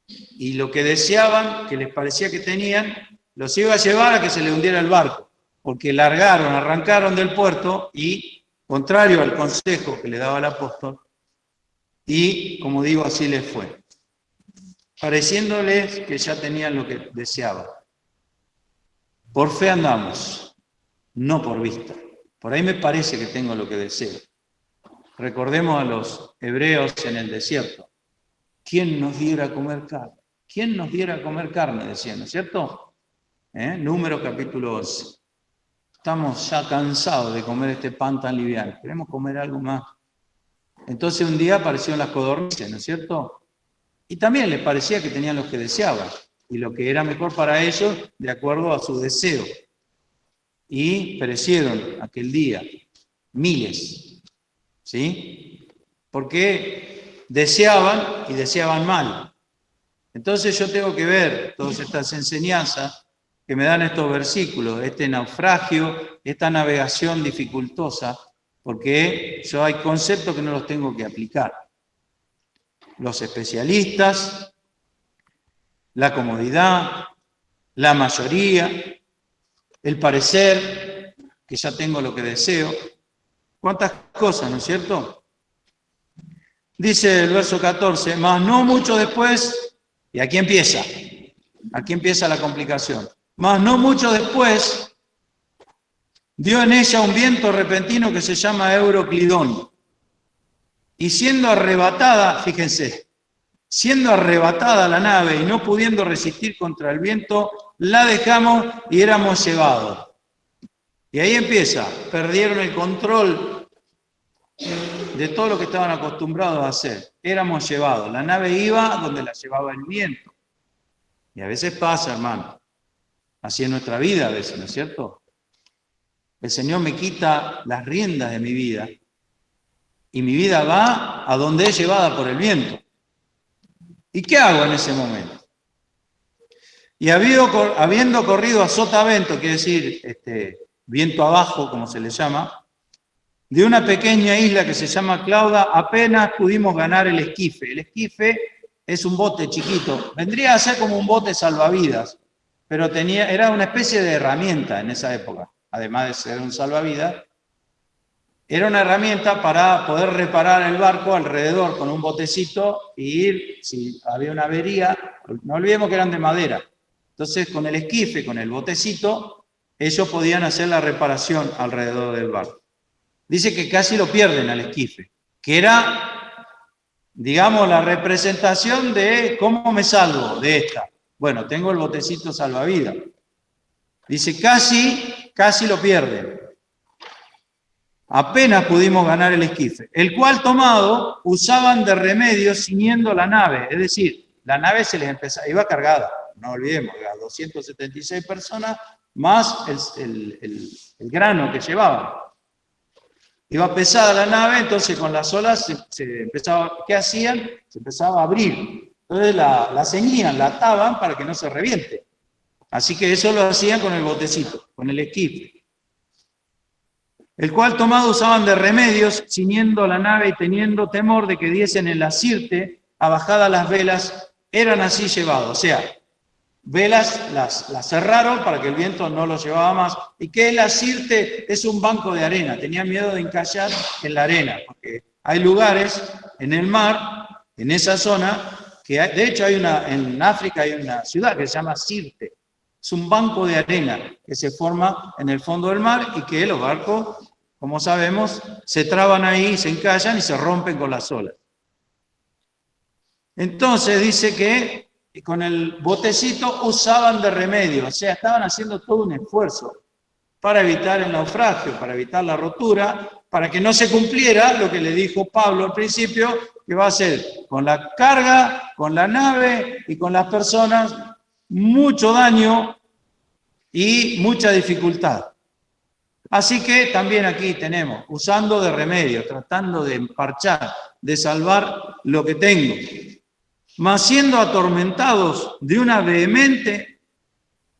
Y lo que deseaban, que les parecía que tenían, los iba a llevar a que se le hundiera el barco. Porque arrancaron del puerto y, contrario al consejo que le daba el apóstol, y, como digo, así les fue. Pareciéndoles que ya tenían lo que deseaban. Por fe andamos, no por vista. Por ahí me parece que tengo lo que deseo. Recordemos a los hebreos en el desierto. ¿Quién nos diera a comer carne? ¿Quién nos diera a comer carne? Decían, ¿no es cierto? Números capítulo 11. Estamos ya cansados de comer este pan tan liviano. Queremos comer algo más. Entonces un día aparecieron las codornices, ¿no es cierto? Y también les parecía que tenían lo que deseaban y lo que era mejor para ellos de acuerdo a su deseo. Y perecieron aquel día miles, ¿sí? Porque deseaban y deseaban mal. Entonces yo tengo que ver todas estas enseñanzas que me dan estos versículos, este naufragio, esta navegación dificultosa, porque yo hay conceptos que no los tengo que aplicar. Los especialistas, la comodidad, la mayoría, el parecer, que ya tengo lo que deseo. ¿Cuántas cosas, no es cierto? Dice el verso 14, mas no mucho después, y aquí empieza la complicación, mas no mucho después dio en ella un viento repentino que se llama Euroclidón, y siendo arrebatada, fíjense, siendo arrebatada la nave y no pudiendo resistir contra el viento, la dejamos y éramos llevados. Y Y ahí empieza, perdieron el control de todo lo que estaban acostumbrados a hacer. Éramos llevados, la nave iba donde la llevaba el viento. Y a veces pasa, hermano, así es nuestra vida a veces, ¿no es cierto? El Señor me quita las riendas de mi vida y mi vida va a donde es llevada por el viento. ¿Y qué hago en ese momento? Y habiendo corrido a sotavento, quiere decir viento abajo, como se le llama, de una pequeña isla que se llama Clauda, apenas pudimos ganar el esquife. El esquife es un bote chiquito, vendría a ser como un bote salvavidas, pero era una especie de herramienta en esa época, además de ser un salvavidas. Era una herramienta para poder reparar el barco alrededor con un botecito y ir, si había una avería, no olvidemos que eran de madera. Entonces, con el esquife, con el botecito, ellos podían hacer la reparación alrededor del barco. Dice que casi lo pierden al esquife, que era, digamos, la representación de cómo me salvo de esta. Bueno, tengo el botecito salvavidas. Dice, casi lo pierden. Apenas pudimos ganar el esquife, el cual tomado usaban de remedio ciñendo la nave, es decir, la nave se les iba cargada, no olvidemos, 276 personas más el grano que llevaban. Iba pesada la nave, entonces con las olas se empezaba, ¿qué hacían? Se empezaba a abrir, entonces la ceñían, la ataban para que no se reviente. Así que eso lo hacían con el botecito, con el esquife. El cual tomado usaban de remedios, ciñendo la nave y teniendo temor de que diesen en la sirte, abajadas las velas, eran así llevados. O sea, velas las cerraron para que el viento no los llevaba más. ¿Y qué es la sirte? Es un banco de arena. Tenían miedo de encallar en la arena, porque hay lugares en el mar, en esa zona, que de hecho en África hay una ciudad que se llama Sirte. Es un banco de arena que se forma en el fondo del mar y que los barcos, como sabemos, se traban ahí, se encallan y se rompen con las olas. Entonces dice que con el botecito usaban de remedio, o sea, estaban haciendo todo un esfuerzo para evitar el naufragio, para evitar la rotura, para que no se cumpliera lo que le dijo Pablo al principio, que va a ser con la carga, con la nave y con las personas, mucho daño y mucha dificultad. Así que también aquí tenemos, usando de remedio, tratando de emparchar, de salvar lo que tengo, mas siendo atormentados de una vehemente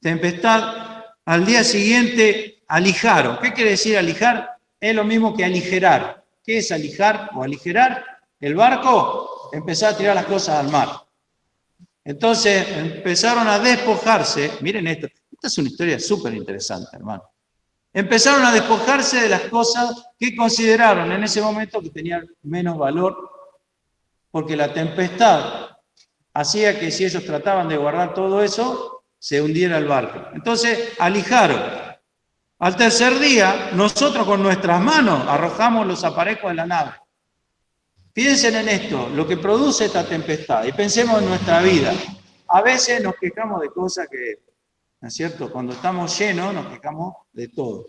tempestad, al día siguiente alijaron. ¿Qué quiere decir alijar? Es lo mismo que aligerar. ¿Qué es alijar o aligerar? El barco empezó a tirar las cosas al mar. Entonces empezaron a despojarse, miren esto, esta es una historia súper interesante, hermano. Empezaron a despojarse de las cosas que consideraron en ese momento que tenían menos valor, porque la tempestad hacía que si ellos trataban de guardar todo eso, se hundiera el barco. Entonces alijaron. Al tercer día, nosotros con nuestras manos arrojamos los aparejos de la nave. Piensen en esto, lo que produce esta tempestad, y pensemos en nuestra vida. A veces nos quejamos de cosas que, ¿no es cierto? Cuando estamos llenos nos quejamos de todo.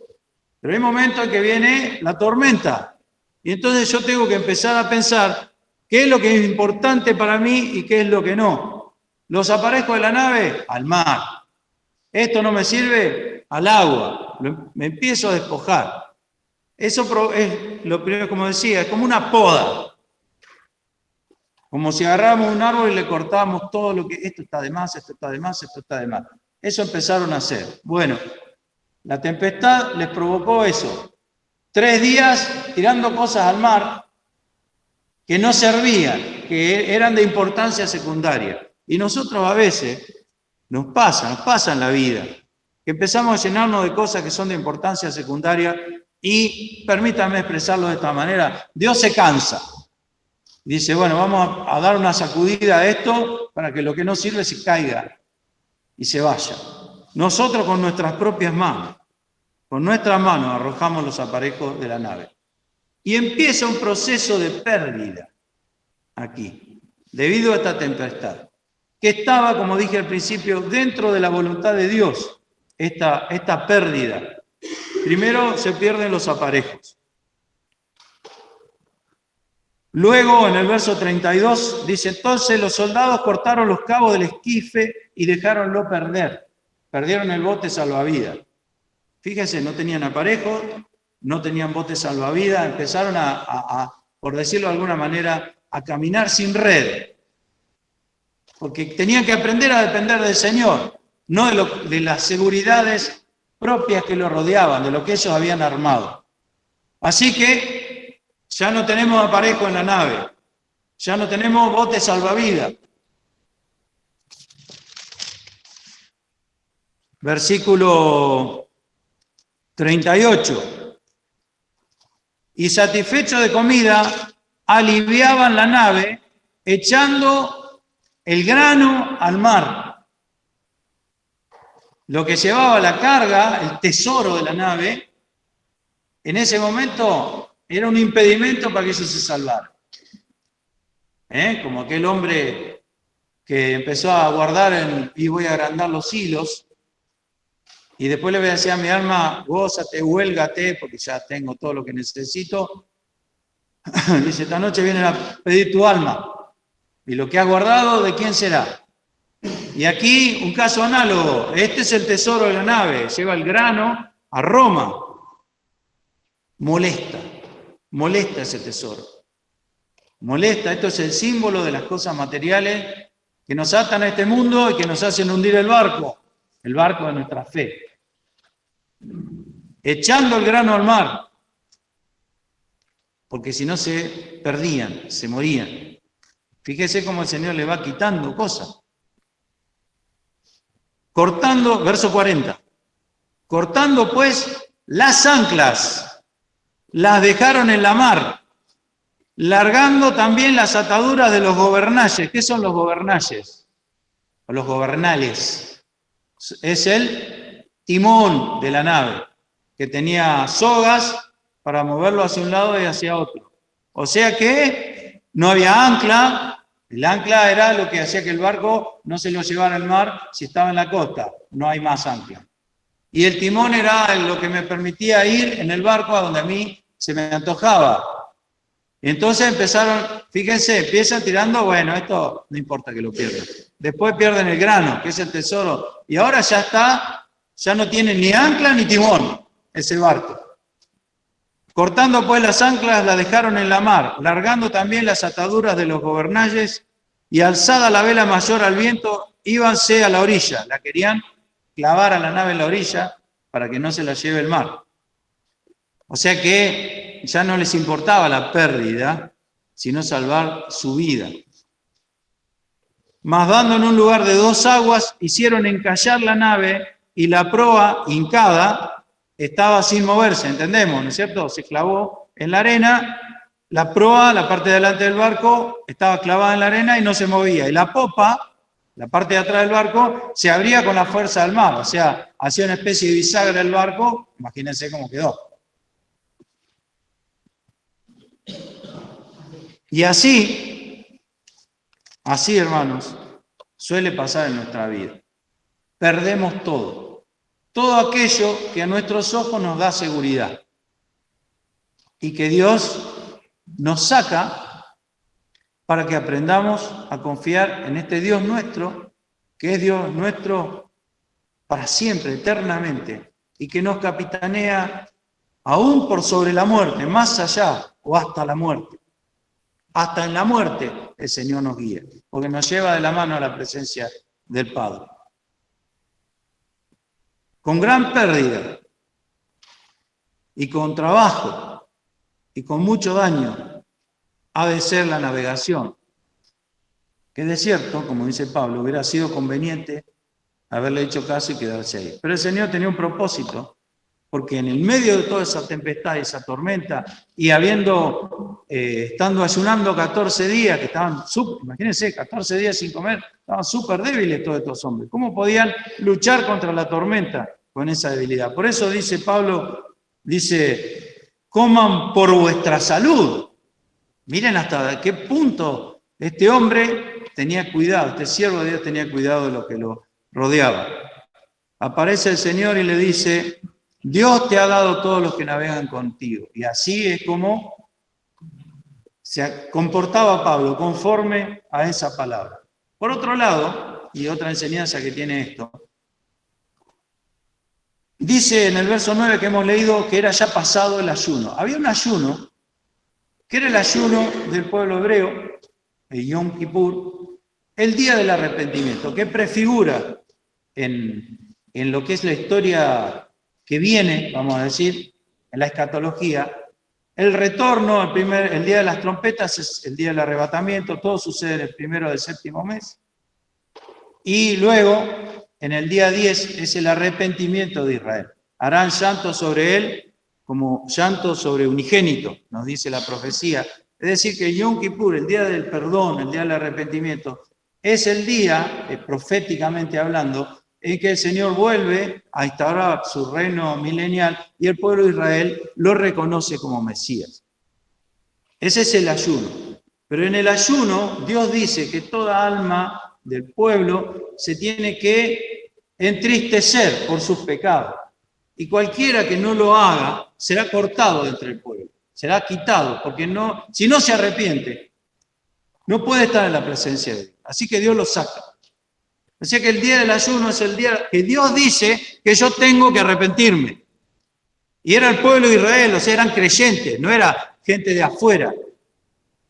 Pero hay momentos en que viene la tormenta. Y entonces yo tengo que empezar a pensar qué es lo que es importante para mí y qué es lo que no. Los aparejos de la nave, al mar. Esto no me sirve, al agua. Me empiezo a despojar. Eso es lo primero, como decía, es como una poda. Como si agarráramos un árbol y le cortábamos todo lo que, esto está de más, esto está de más, esto está de más. Eso empezaron a hacer. Bueno, la tempestad les provocó eso. 3 días tirando cosas al mar que no servían, que eran de importancia secundaria. Y nosotros a veces nos pasa en la vida, que empezamos a llenarnos de cosas que son de importancia secundaria y, permítanme expresarlo de esta manera, Dios se cansa. Dice, bueno, vamos a dar una sacudida a esto para que lo que no sirve se caiga y se vaya. Nosotros con nuestras propias manos, arrojamos los aparejos de la nave. Y empieza un proceso de pérdida aquí, debido a esta tempestad, que estaba, como dije al principio, dentro de la voluntad de Dios, esta pérdida. Primero se pierden los aparejos. Luego, en el verso 32, dice, entonces los soldados cortaron los cabos del esquife y dejáronlo perder. Perdieron el bote salvavidas. Fíjense, no tenían aparejos, no tenían bote salvavidas, empezaron por decirlo de alguna manera, a caminar sin red. Porque tenían que aprender a depender del Señor, no de las seguridades propias que lo rodeaban, de lo que ellos habían armado. Así que ya no tenemos aparejo en la nave, ya no tenemos bote salvavidas. Versículo 38. Y satisfechos de comida, aliviaban la nave, echando el grano al mar. Lo que llevaba la carga, el tesoro de la nave, en ese momento era un impedimento para que ellos se salvaran. Como aquel hombre que empezó a guardar y voy a agrandar los hilos, y después le voy a decir a mi alma, gózate, huélgate, porque ya tengo todo lo que necesito. Dice, esta noche vienen a pedir tu alma. Y lo que has guardado, ¿de quién será? Y aquí un caso análogo. Este es el tesoro de la nave. Lleva el grano a Roma. Molesta ese tesoro. Molesta, esto es el símbolo de las cosas materiales que nos atan a este mundo y que nos hacen hundir el barco de nuestra fe. Echando el grano al mar, porque si no se perdían, se morían. Fíjese cómo el Señor le va quitando cosas. Cortando, verso 40, cortando pues las anclas, las dejaron en la mar, largando también las ataduras de los gobernalles. ¿Qué son los gobernalles? O los gobernales. Es el timón de la nave, que tenía sogas para moverlo hacia un lado y hacia otro. O sea que no había ancla. El ancla era lo que hacía que el barco no se lo llevara al mar si estaba en la costa. No hay más ancla. Y el timón era lo que me permitía ir en el barco a donde a mí se me antojaba. Entonces empezaron, fíjense, empiezan tirando, bueno, esto no importa que lo pierdan. Después pierden el grano, que es el tesoro. Y ahora ya está, ya no tiene ni ancla ni timón ese barco. Cortando pues las anclas, la dejaron en la mar, largando también las ataduras de los gobernalles, y alzada la vela mayor al viento, íbanse a la orilla. La querían clavar a la nave en la orilla para que no se la lleve el mar. O sea que ya no les importaba la pérdida, sino salvar su vida. Mas dando en un lugar de 2 aguas, hicieron encallar la nave, y la proa hincada estaba sin moverse, ¿entendemos? ¿No es cierto? Se clavó en la arena, la proa, la parte de delante del barco, estaba clavada en la arena y no se movía. Y la popa, la parte de atrás del barco, se abría con la fuerza del mar, o sea, hacía una especie de bisagra el barco, imagínense cómo quedó. Y así, hermanos, suele pasar en nuestra vida. Perdemos todo aquello que a nuestros ojos nos da seguridad y que Dios nos saca para que aprendamos a confiar en este Dios nuestro, que es Dios nuestro para siempre, eternamente, y que nos capitanea aún por sobre la muerte, más allá o hasta la muerte. Hasta en la muerte el Señor nos guía, porque nos lleva de la mano a la presencia del Padre. Con gran pérdida y con trabajo y con mucho daño ha de ser la navegación, que de cierto, como dice Pablo, hubiera sido conveniente haberle hecho caso y quedarse ahí. Pero el Señor tenía un propósito, porque en el medio de toda esa tempestad y esa tormenta, y estando ayunando 14 días, que estaban, imagínense, 14 días sin comer, estaban súper débiles todos estos hombres. ¿Cómo podían luchar contra la tormenta con esa debilidad? Por eso dice Pablo, coman por vuestra salud. Miren hasta qué punto este hombre tenía cuidado, este siervo de Dios tenía cuidado de lo que lo rodeaba. Aparece el Señor y le dice, Dios te ha dado todos los que navegan contigo. Y así es como se comportaba Pablo, conforme a esa palabra. Por otro lado, y otra enseñanza que tiene esto, dice en el verso 9 que hemos leído que era ya pasado el ayuno. Había un ayuno, que era el ayuno del pueblo hebreo, el Yom Kippur, el día del arrepentimiento, que prefigura en lo que es la historia que viene, vamos a decir, en la escatología, el retorno, el día de las trompetas es el día del arrebatamiento, todo sucede en el primero del séptimo mes, y luego, en el día 10, es el arrepentimiento de Israel. Harán llanto sobre él como llanto sobre unigénito, nos dice la profecía. Es decir, que Yom Kippur, el día del perdón, el día del arrepentimiento, es el día, proféticamente hablando, en que el Señor vuelve a instaurar su reino milenial y el pueblo de Israel lo reconoce como Mesías. Ese es el ayuno. Pero en el ayuno Dios dice que toda alma del pueblo se tiene que entristecer por sus pecados. Y cualquiera que no lo haga será cortado de entre el pueblo, será quitado, porque si no se arrepiente, no puede estar en la presencia de Dios. Así que Dios lo saca. Así que el día del ayuno es el día que Dios dice que yo tengo que arrepentirme. Y era el pueblo de Israel, o sea, eran creyentes, no era gente de afuera,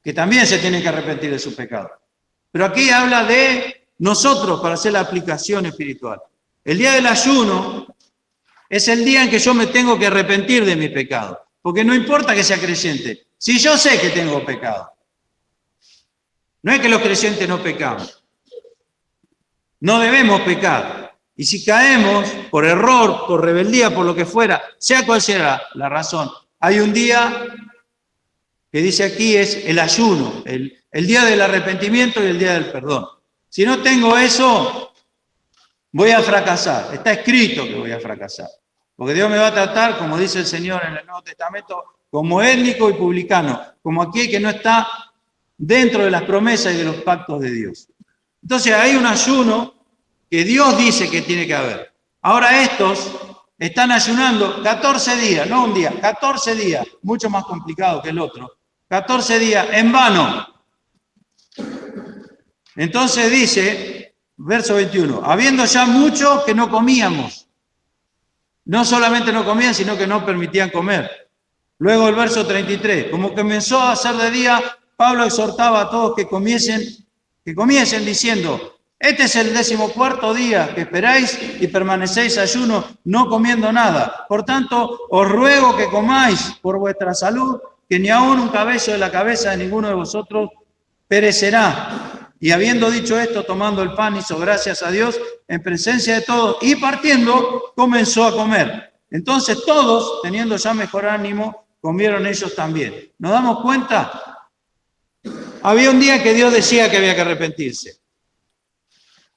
que también se tienen que arrepentir de su pecado. Pero aquí habla de nosotros para hacer la aplicación espiritual. El día del ayuno es el día en que yo me tengo que arrepentir de mi pecado. Porque no importa que sea creyente, si yo sé que tengo pecado. No es que los creyentes no pecamos. No debemos pecar. Y si caemos por error, por rebeldía, por lo que fuera, sea cual sea la razón, hay un día que dice aquí es el ayuno, el día del arrepentimiento y el día del perdón. Si no tengo eso, voy a fracasar. Está escrito que voy a fracasar. Porque Dios me va a tratar, como dice el Señor en el Nuevo Testamento, como étnico y publicano, como aquel que no está dentro de las promesas y de los pactos de Dios. Entonces hay un ayuno que Dios dice que tiene que haber. Ahora estos están ayunando 14 días, no un día, 14 días, mucho más complicado que el otro, 14 días en vano. Entonces dice, verso 21, habiendo ya mucho que no comíamos. No solamente no comían, sino que no permitían comer. Luego el verso 33, como comenzó a ser de día, Pablo exhortaba a todos que comiesen diciendo, este es el 14º día que esperáis y permanecéis ayuno, no comiendo nada. Por tanto, os ruego que comáis por vuestra salud, que ni aun un cabello de la cabeza de ninguno de vosotros perecerá. Y habiendo dicho esto, tomando el pan, hizo gracias a Dios en presencia de todos y partiendo, comenzó a comer. Entonces todos, teniendo ya mejor ánimo, comieron ellos también. ¿Nos damos cuenta? Había un día que Dios decía que había que arrepentirse.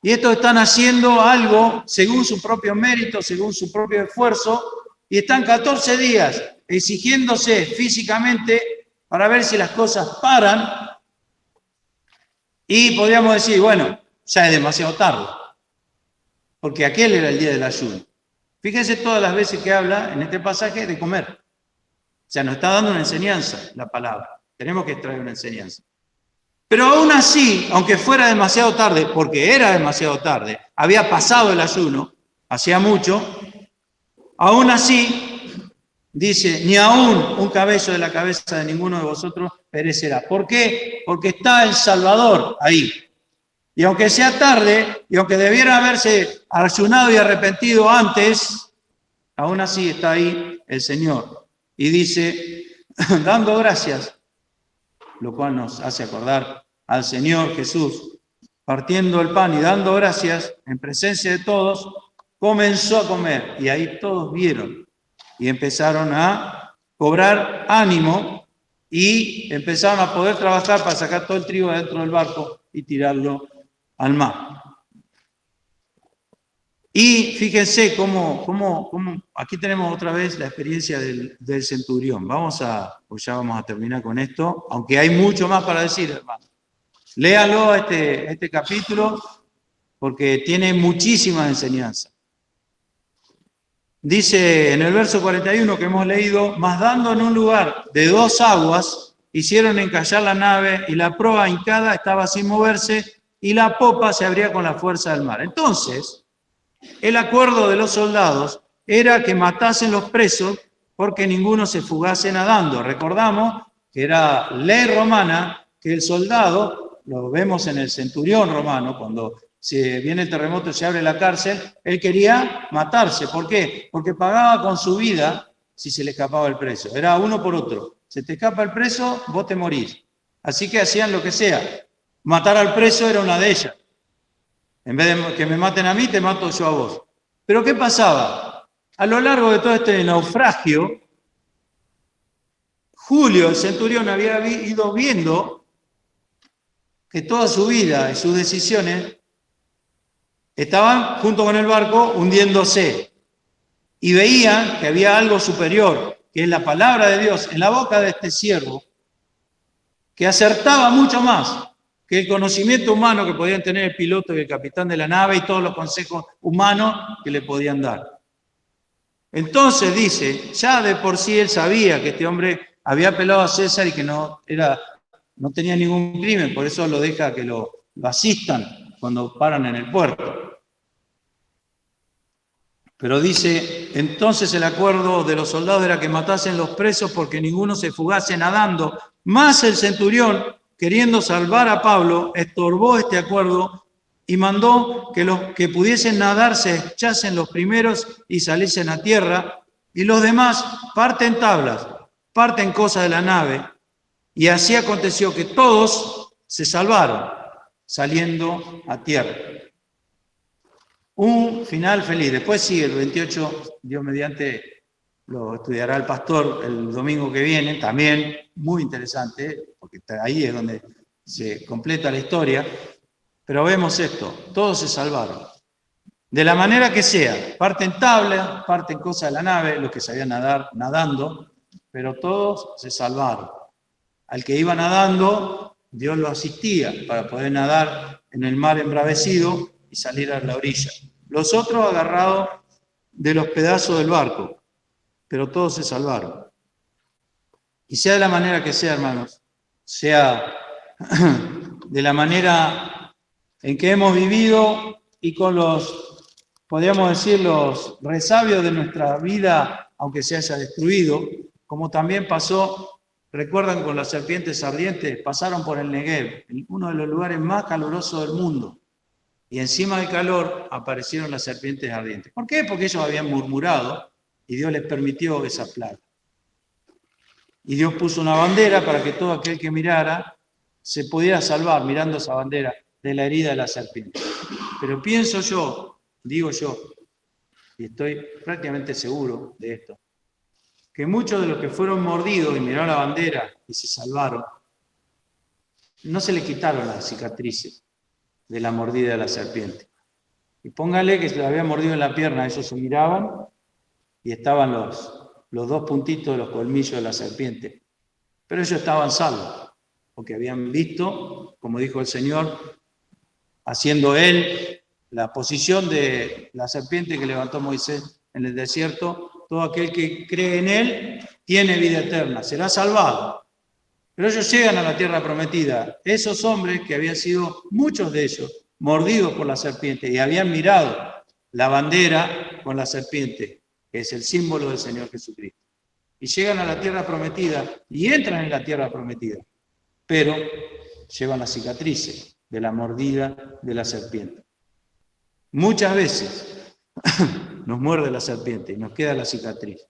Y estos están haciendo algo según su propio mérito, según su propio esfuerzo, y están 14 días exigiéndose físicamente para ver si las cosas paran. Y podríamos decir, bueno, ya es demasiado tarde, porque aquel era el día del ayuno. Fíjense todas las veces que habla en este pasaje de comer. O sea, nos está dando una enseñanza la palabra. Tenemos que extraer una enseñanza. Pero aún así, aunque fuera demasiado tarde, porque era demasiado tarde, había pasado el ayuno, hacía mucho, aún así, dice, ni aún un cabello de la cabeza de ninguno de vosotros perecerá. ¿Por qué? Porque está el Salvador ahí. Y aunque sea tarde, y aunque debiera haberse ayunado y arrepentido antes, aún así está ahí el Señor. Y dice, dando gracias, lo cual nos hace acordar al Señor Jesús, partiendo el pan y dando gracias en presencia de todos, comenzó a comer. Y ahí todos vieron y empezaron a cobrar ánimo y empezaron a poder trabajar para sacar todo el trigo dentro del barco y tirarlo al mar. Y fíjense cómo aquí tenemos otra vez la experiencia del centurión. Pues ya vamos a terminar con esto, aunque hay mucho más para decir, hermano. Léalo este capítulo porque tiene muchísimas enseñanzas. Dice en el verso 41 que hemos leído, mas dando en un lugar de 2 aguas, hicieron encallar la nave y la proa hincada estaba sin moverse y la popa se abría con la fuerza del mar. Entonces, el acuerdo de los soldados era que matasen los presos porque ninguno se fugase nadando. Recordamos que era ley romana que el soldado, lo vemos en el centurión romano, cuando se viene el terremoto y se abre la cárcel, él quería matarse. ¿Por qué? Porque pagaba con su vida si se le escapaba el preso. Era uno por otro. Se te escapa el preso, vos te morís. Así que hacían lo que sea. Matar al preso era una de ellas. En vez de que me maten a mí, te mato yo a vos. Pero ¿qué pasaba? A lo largo de todo este naufragio, Julio, el centurión, había ido viendo que toda su vida y sus decisiones estaban junto con el barco hundiéndose. Y veían que había algo superior, que es la palabra de Dios en la boca de este siervo, que acertaba mucho más que el conocimiento humano que podían tener el piloto y el capitán de la nave y todos los consejos humanos que le podían dar. Entonces dice, ya de por sí él sabía que este hombre había apelado a César y que no tenía ningún crimen, por eso lo deja que lo asistan cuando paran en el puerto. Pero dice, entonces el acuerdo de los soldados era que matasen los presos porque ninguno se fugase nadando, más el centurión, queriendo salvar a Pablo, estorbó este acuerdo y mandó que los que pudiesen nadar se echasen los primeros y saliesen a tierra, y los demás parten tablas, parten cosas de la nave, y así aconteció que todos se salvaron, saliendo a tierra. Un final feliz. Después sigue el 28, Dios mediante, lo estudiará el pastor el domingo que viene, también muy interesante, porque ahí es donde se completa la historia. Pero vemos esto, todos se salvaron. De la manera que sea, parten tablas, parten cosas de la nave, los que sabían nadar, nadando, pero todos se salvaron. Al que iba nadando, Dios lo asistía para poder nadar en el mar embravecido y salir a la orilla. Los otros agarrados de los pedazos del barco, pero todos se salvaron. Y sea de la manera que sea, hermanos, sea de la manera en que hemos vivido y con los, podríamos decir, los resabios de nuestra vida, aunque se haya destruido, como también pasó, recuerdan, con las serpientes ardientes, pasaron por el Negev, uno de los lugares más calurosos del mundo. Y encima del calor aparecieron las serpientes ardientes. ¿Por qué? Porque ellos habían murmurado y Dios les permitió esa plaga. Y Dios puso una bandera para que todo aquel que mirara se pudiera salvar mirando esa bandera de la herida de la serpiente. Pero pienso yo, digo yo, y estoy prácticamente seguro de esto, que muchos de los que fueron mordidos y miraron la bandera y se salvaron, no se les quitaron las cicatrices de la mordida de la serpiente. Y póngale que se le había mordido en la pierna, ellos se miraban y estaban los 2 puntitos de los colmillos de la serpiente. Pero ellos estaban salvos, porque habían visto, como dijo el Señor, haciendo él la posición de la serpiente que levantó Moisés en el desierto, todo aquel que cree en él tiene vida eterna, será salvado. Pero ellos llegan a la tierra prometida. Esos hombres que habían sido, muchos de ellos, mordidos por la serpiente y habían mirado la bandera con la serpiente, que es el símbolo del Señor Jesucristo. Y llegan a la tierra prometida y entran en la tierra prometida, pero llevan las cicatrices de la mordida de la serpiente. Muchas veces nos muerde la serpiente y nos queda la cicatriz.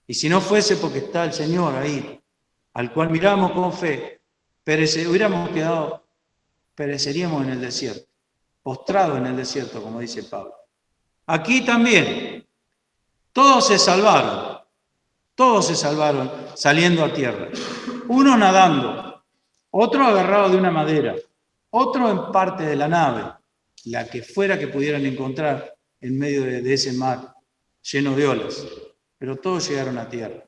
Y si no fuese porque está el Señor ahí, al cual miramos con fe, pereceríamos en el desierto, postrados en el desierto, como dice Pablo. Aquí también, todos se salvaron saliendo a tierra. Uno nadando, otro agarrado de una madera, otro en parte de la nave, la que fuera que pudieran encontrar en medio de ese mar lleno de olas, pero todos llegaron a tierra.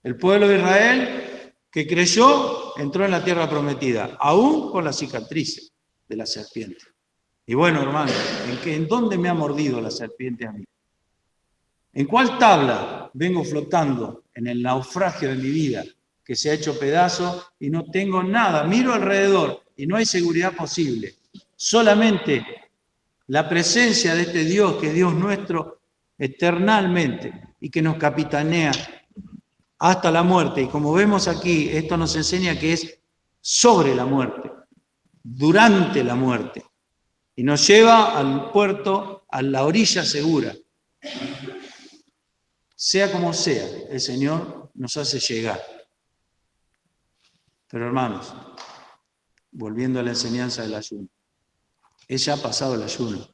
El pueblo de Israel que creyó, entró en la tierra prometida, aún con las cicatrices de la serpiente. Y bueno, hermano, ¿en dónde me ha mordido la serpiente a mí? ¿En cuál tabla vengo flotando en el naufragio de mi vida que se ha hecho pedazo y no tengo nada? Miro alrededor y no hay seguridad posible. Solamente la presencia de este Dios, que es Dios nuestro eternalmente y que nos capitanea hasta la muerte. Y como vemos aquí, esto nos enseña que es sobre la muerte, durante la muerte. Y nos lleva al puerto, a la orilla segura. Sea como sea, el Señor nos hace llegar. Pero hermanos, volviendo a la enseñanza del ayuno, ya ha pasado el ayuno.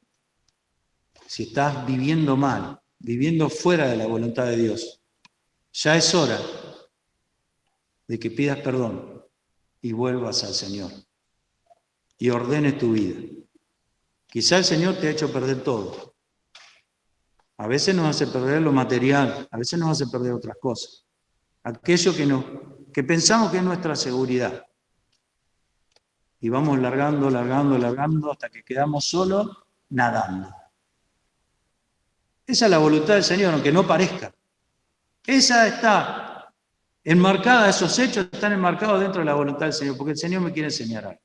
Si estás viviendo mal, viviendo fuera de la voluntad de Dios, ya es hora de que pidas perdón y vuelvas al Señor y ordenes tu vida. Quizá el Señor te ha hecho perder todo. A veces nos hace perder lo material, a veces nos hace perder otras cosas. Aquello que pensamos que es nuestra seguridad. Y vamos largando hasta que quedamos solos nadando. Esa es la voluntad del Señor, aunque no parezca. Esa está enmarcada, esos hechos están enmarcados dentro de la voluntad del Señor, porque el Señor me quiere enseñar algo.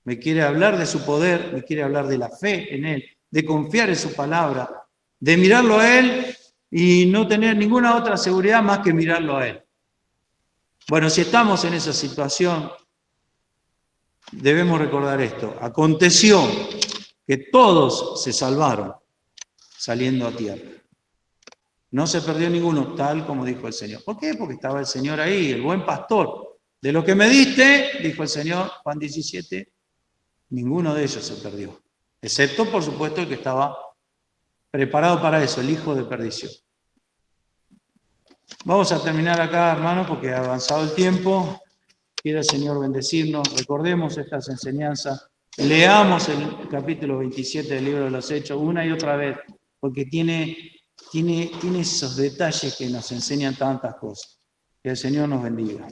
Me quiere hablar de su poder, me quiere hablar de la fe en Él, de confiar en su palabra, de mirarlo a Él y no tener ninguna otra seguridad más que mirarlo a Él. Bueno, si estamos en esa situación, debemos recordar esto. Aconteció que todos se salvaron saliendo a tierra. No se perdió ninguno, tal como dijo el Señor. ¿Por qué? Porque estaba el Señor ahí, el buen pastor. De lo que me diste, dijo el Señor, Juan 17, ninguno de ellos se perdió. Excepto, por supuesto, el que estaba preparado para eso, el hijo de perdición. Vamos a terminar acá, hermanos, porque ha avanzado el tiempo. Quiera el Señor bendecirnos. Recordemos estas enseñanzas. Leamos el capítulo 27 del libro de los Hechos una y otra vez, porque tiene esos detalles que nos enseñan tantas cosas. Que el Señor nos bendiga.